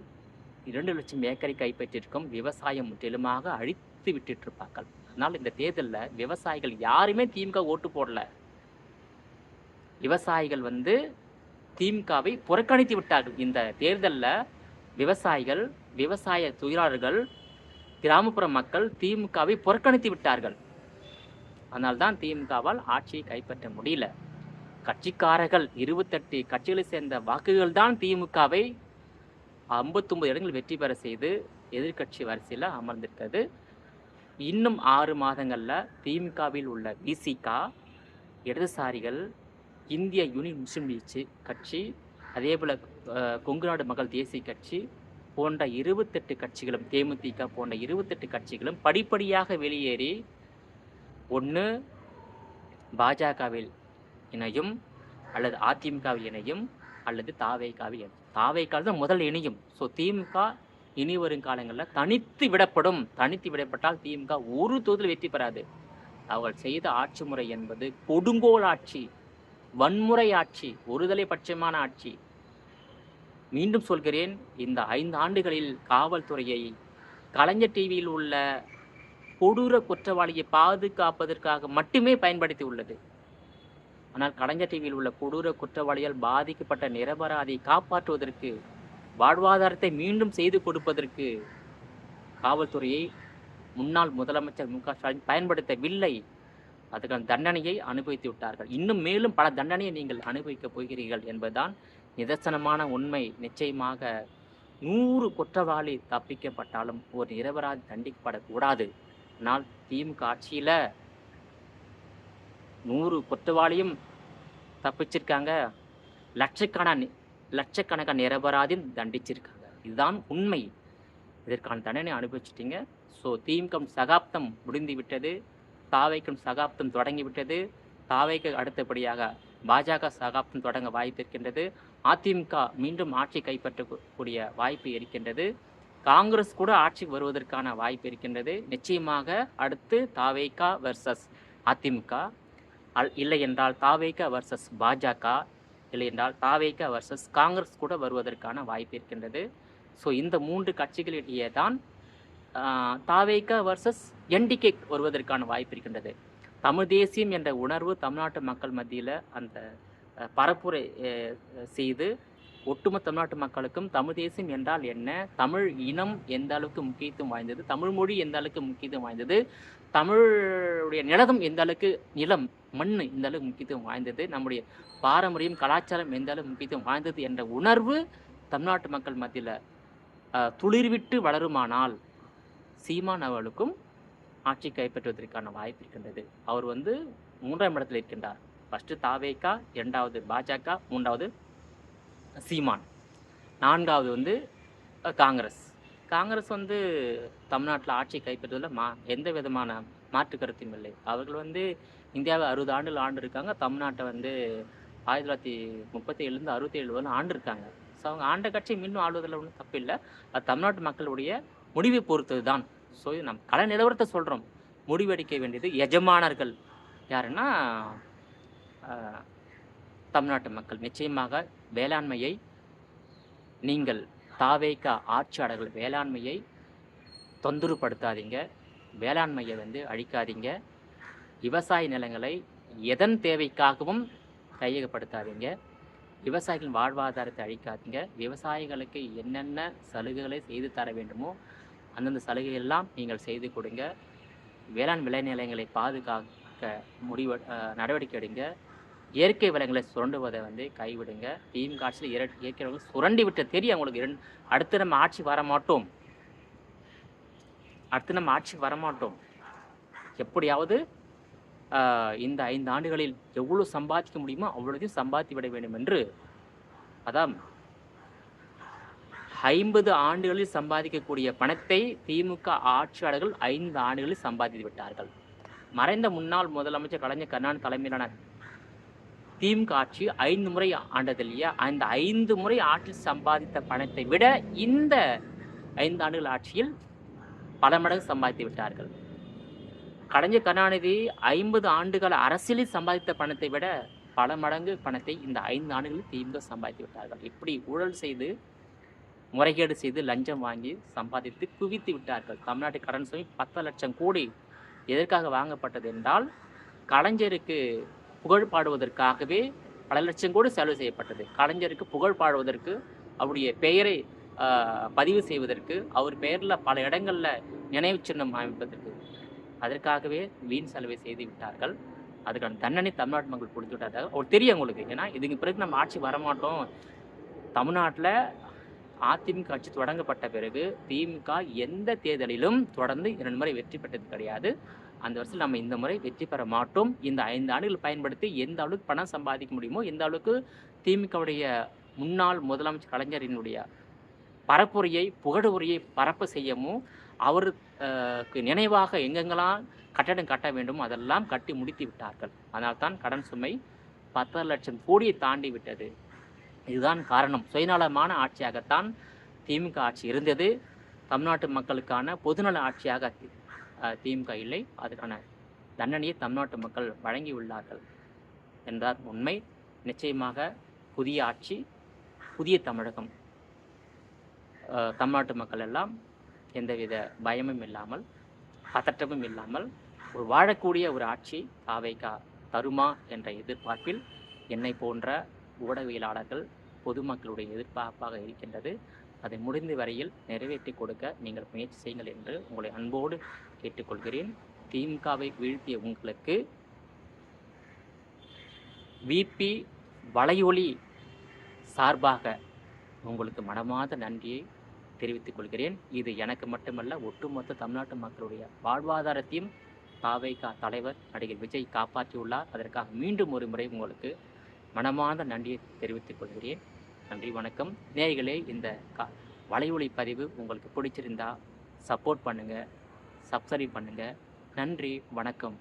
2 லட்சம் ஏக்கரை கைப்பற்றியிருக்கும். விவசாயம் முற்றிலுமாக அழித்து விட்டுருப்பார்கள். அதனால் இந்த தேர்தலில் விவசாயிகள் யாருமே திமுக ஓட்டு போடல. விவசாயிகள் வந்து திமுகவை புறக்கணித்து விட்டார்கள். இந்த தேர்தலில் விவசாயிகள், விவசாய தொழிலாளர்கள், கிராமப்புற மக்கள் திமுகவை புறக்கணித்து விட்டார்கள். அதனால்தான் திமுகவால் ஆட்சியை கைப்பற்ற முடியல. கட்சிக்காரர்கள் 28 கட்சிகளை சேர்ந்த வாக்குகள் தான் திமுகவை 59 இடங்கள் வெற்றி பெற செய்து எதிர்கட்சி வரிசையில் அமர்ந்திருக்கிறது. இன்னும் 6 மாதங்களில் திமுகவில் உள்ள விசிக, இடதுசாரிகள், இந்திய யூனியன் முஸ்லீம் லீக் கட்சி, அதே போல் கொங்கு நாடு மக்கள் தேசிய கட்சி போன்ற 28 கட்சிகளும், தேமுதிக போன்ற 28 கட்சிகளும் படிப்படியாக வெளியேறி ஒன்று பாஜகவில் இணையும், அல்லது அதிமுகவில் இணையும், அல்லது தாவேகாவில் இணையும். தாவேகாவில் தான் முதல் இணையும். ஸோ திமுக இனி வரும் காலங்களில் தனித்து விடப்பட்டால் திமுக ஒரு தொகுதியில் வெற்றி பெறாது. அவர்கள் செய்த ஆட்சி முறை என்பது கொடுங்கோல் ஆட்சி, வன்முறை ஆட்சி, ஒருதலை பட்சமான ஆட்சி. மீண்டும் சொல்கிறேன், இந்த 5 ஆண்டுகளில் காவல்துறையை கலைஞர் டிவியில் உள்ள கொடூர குற்றவாளியை பாதுகாப்பதற்காக மட்டுமே பயன்படுத்தி உள்ளது. ஆனால் கலைஞர் டிவியில் உள்ள கொடூர குற்றவாளியால் பாதிக்கப்பட்ட நிரபராதியை காப்பாற்றுவதற்கு, வாழ்வாதாரத்தை மீண்டும் செய்து கொடுப்பதற்கு காவல்துறையை முன்னாள் முதலமைச்சர் மு க ஸ்டாலின் பயன்படுத்தவில்லை. அதுக்கான தண்டனையை அனுபவித்து விட்டார்கள். இன்னும் மேலும் பல தண்டனையை நீங்கள் அனுபவிக்கப் போகிறீர்கள் என்பதுதான் நிதர்சனமான உண்மை. நிச்சயமாக 100 குற்றவாளி தப்பிக்கப்பட்டாலும் ஒரு நிரபராதி தண்டிக்கப்படக்கூடாது. ஆனால் திமுக ஆட்சியில் 100 குற்றவாளியும் தப்பிச்சிருக்காங்க. லட்சக்கணக்கான நிரபராதியும் தண்டிச்சிருக்காங்க. இதுதான் உண்மை. இதற்கான தண்டனை அனுபவிச்சிட்டீங்க. ஸோ திமுக சகாப்தம் முடிந்து விட்டது. தாவைக்கும் சகாப்தம் தொடங்கிவிட்டது. தாவைக்கு அடுத்தபடியாக பாஜக சகாப்தம் தொடங்க வாய்ப்பு இருக்கின்றது. அதிமுக மீண்டும் ஆட்சி கைப்பற்றக்கூடிய வாய்ப்பு இருக்கின்றது. காங்கிரஸ் கூட ஆட்சிக்கு வருவதற்கான வாய்ப்பு இருக்கின்றது. நிச்சயமாக அடுத்து தாவேகா வெர்சஸ் அதிமுக, இல்லை என்றால் தாவேகா வெர்சஸ் பாஜக, இல்லை என்றால் தாவேகா வெர்சஸ் காங்கிரஸ் கூட வருவதற்கான வாய்ப்பு இருக்கின்றது. ஸோ இந்த 3 கட்சிகளிடையே தான் தாவேகா வெர்சஸ் என்டிகே வருவதற்கான வாய்ப்பு இருக்கின்றது. தமிழ் தேசியம் என்ற உணர்வு தமிழ்நாட்டு மக்கள் மத்தியில் அந்த பரப்புரை செய்து ஒட்டுமொத்த தமிழ்நாட்டு மக்களுக்கும் தமிழ் தேசியம் என்றால் என்ன, தமிழ் இனம் எந்த அளவுக்கு முக்கியத்துவம் வாய்ந்தது, தமிழ் மொழி எந்த அளவுக்கு முக்கியத்துவம் வாய்ந்தது, தமிழுடைய நிலம் எந்த அளவுக்கு மண் எந்த அளவுக்கு முக்கியத்துவம் வாய்ந்தது, நம்முடைய பாரம்பரியம் கலாச்சாரம் எந்த அளவுக்கு முக்கியத்துவம் வாய்ந்தது என்ற உணர்வு தமிழ்நாட்டு மக்கள் மத்தியில் துளிர்விட்டு வளருமானால் சீமான் அவர்களுக்கும் ஆட்சி கைப்பற்றுவதற்கான வாய்ப்பு இருக்கின்றது. அவர் 3ஆம் இடத்தில் இருக்கின்றார். ஃபஸ்ட்டு தாவேகா, 2வது பாஜக, 3வது சீமான், 4வது காங்கிரஸ். காங்கிரஸ் தமிழ்நாட்டில் ஆட்சி கைப்பற்றுவதில் எந்த விதமான மாற்று கருத்தும் இல்லை. அவர்கள் இந்தியாவை 60 ஆண்டுகள் ஆண்டு இருக்காங்க. தமிழ்நாட்டை 1937 67 வரை ஆண்டு இருக்காங்க. ஸோ அவங்க ஆண்ட கட்சி மீண்டும் ஆளுவதில் ஒன்றும் தப்பு இல்லை. அது தமிழ்நாட்டு மக்களுடைய முடிவை பொறுத்தது தான். ஸோ நம்ம கள நிலவரத்தை சொல்கிறோம். முடிவெடுக்க வேண்டியது எஜமானர்கள் யாருன்னா தமிழ்நாட்டு மக்கள். நிச்சயமாக வேளாண்மையை நீங்கள் தாவேகா ஆட்சியாளர்கள் வேளாண்மையை தொந்தரவுப்படுத்தாதீங்க, வேளாண்மையை அழிக்காதீங்க, விவசாய நிலங்களை எதன் தேவைக்காகவும் கையகப்படுத்தாதீங்க, விவசாயிகளின் வாழ்வாதாரத்தை அழிக்காதீங்க, விவசாயிகளுக்கு என்னென்ன சலுகைகளை செய்து தர வேண்டுமோ அந்தந்த சலுகையெல்லாம் நீங்கள் செய்து கொடுங்க, வேளாண் விளைநிலங்களை பாதுகாக்க நடவடிக்கை எடுங்க, இயற்கை வளங்களை சுரண்டுவதை கைவிடுங்க. திமுக ஆட்சியில் இயற்கை வளங்கள் சுரண்டி விட்ட தெரியும் அவங்களுக்கு. அடுத்து நம்ம ஆட்சி வரமாட்டோம். எப்படியாவது இந்த 5 ஆண்டுகளில் எவ்வளோ சம்பாதிக்க முடியுமோ அவ்வளோதையும் சம்பாதித்து விட வேண்டும் என்று, அதான் 50 ஆண்டுகளில் சம்பாதிக்கக்கூடிய பணத்தை திமுக ஆட்சியாளர்கள் 5 ஆண்டுகளில் சம்பாதித்து விட்டார்கள். மறைந்த முன்னாள் முதலமைச்சர் கலைஞர் கருணாநிதி தலைமையிலான திமுக ஆட்சி 5 முறை ஆண்டது இல்லையா? அந்த 5 முறை ஆட்சியில் சம்பாதித்த பணத்தை விட இந்த 5 ஆண்டுகள் ஆட்சியில் பல மடங்கு சம்பாதித்து விட்டார்கள். கலைஞர் கருணாநிதி 50 ஆண்டுகள் அரசியலில் சம்பாதித்த பணத்தை விட பல மடங்கு பணத்தை இந்த 5 ஆண்டுகளில் திமுக சம்பாதித்து விட்டார்கள். இப்படி ஊழல் செய்து, முறைகேடு செய்து, லஞ்சம் வாங்கி சம்பாதித்து குவித்து விட்டார்கள். தமிழ்நாட்டு கடன் சுமை 10 லட்சம் கோடி எதற்காக வாங்கப்பட்டது என்றால், கலைஞருக்கு புகழ் பாடுவதற்காகவே பல லட்சம் கோடி செலவு செய்யப்பட்டது. கலைஞருக்கு புகழ் பாடுவதற்கு, அவருடைய பெயரை பதிவு செய்வதற்கு, அவர் பெயரில் பல இடங்களில் நினைவு சின்னம் அமைப்பதற்கு, அதற்காகவே வீண் செலவை செய்து விட்டார்கள். அதுக்கான தண்டனை தமிழ்நாட்டு மக்கள் கொடுத்து விட்டார்கள். அவர் தெரியும் உங்களுக்கு. ஏன்னா இதுக்கு பிறகு நம்ம ஆட்சி வரமாட்டோம். தமிழ்நாட்டில் அதிமுக ஆட்சி தொடங்கப்பட்ட பிறகு திமுக எந்த தேர்தலிலும் தொடர்ந்து 2 முறை வெற்றி பெற்றது கிடையாது. அந்த வருஷத்தில் நம்ம இந்த முறை வெற்றி பெற மாட்டோம். இந்த 5 ஆண்டுகள் பயன்படுத்தி எந்த அளவுக்கு பணம் சம்பாதிக்க முடியுமோ, எந்த அளவுக்கு திமுகவுடைய முன்னாள் முதலமைச்சர் கலைஞரினுடைய பரப்புரையை, புகழுரையை பரப்ப செய்யமோ, அவருக்கு நினைவாக எங்கெங்கெல்லாம் கட்டடம் கட்ட வேண்டுமோ அதெல்லாம் கட்டி முடித்து விட்டார்கள். அதனால்தான் கடன் சுமை 10 லட்சம் கோடியை தாண்டி விட்டது. இதுதான் காரணம். சுயநலமான ஆட்சியாகத்தான் திமுக ஆட்சி இருந்தது. தமிழ்நாட்டு மக்களுக்கான பொதுநல ஆட்சியாக திமுக இல்லை. அதுக்கான தண்டனையை தமிழ்நாட்டு மக்கள் வழங்கியுள்ளார்கள் என்றார் உண்மை. நிச்சயமாக புதிய ஆட்சி, புதிய தமிழகம். தமிழ்நாட்டு மக்கள் எல்லாம் எந்தவித பயமும் இல்லாமல், பதற்றமும் இல்லாமல் ஒரு வாழக்கூடிய ஒரு ஆட்சி தாவேகா தருமா என்ற எதிர்பார்ப்பில் என்னை போன்ற ஊடகவியலாளர்கள் பொதுமக்களுடைய எதிர்பார்ப்பாக இருக்கின்றது. அதை முடிந்த வரையில் நிறைவேற்றி கொடுக்க நீங்கள் முயற்சி செய்யுங்கள் என்று உங்களை அன்போடு கேட்டுக்கொள்கிறேன். திமுகவை வீழ்த்திய உங்களுக்கு விபி வலையொலி சார்பாக உங்களுக்கு மனமார்ந்த நன்றியை தெரிவித்துக் கொள்கிறேன். இது எனக்கு மட்டுமல்ல, ஒட்டுமொத்த தமிழ்நாட்டு மக்களுடைய வாழ்வாதாரத்தையும் தாவேகா தலைவர் நடிகர் விஜய் காப்பாற்றியுள்ளார். அதற்காக மீண்டும் ஒரு முறை உங்களுக்கு மனமார்ந்த நன்றியை தெரிவித்துக் கொள்கிறேன். நன்றி, வணக்கம். நேயர்களே, இந்த வலையொலி பதிவு உங்களுக்கு பிடிச்சிருந்தா சப்போர்ட் பண்ணுங்க, சப்ஸ்கிரைப் பண்ணுங்க. நன்றி, வணக்கம்.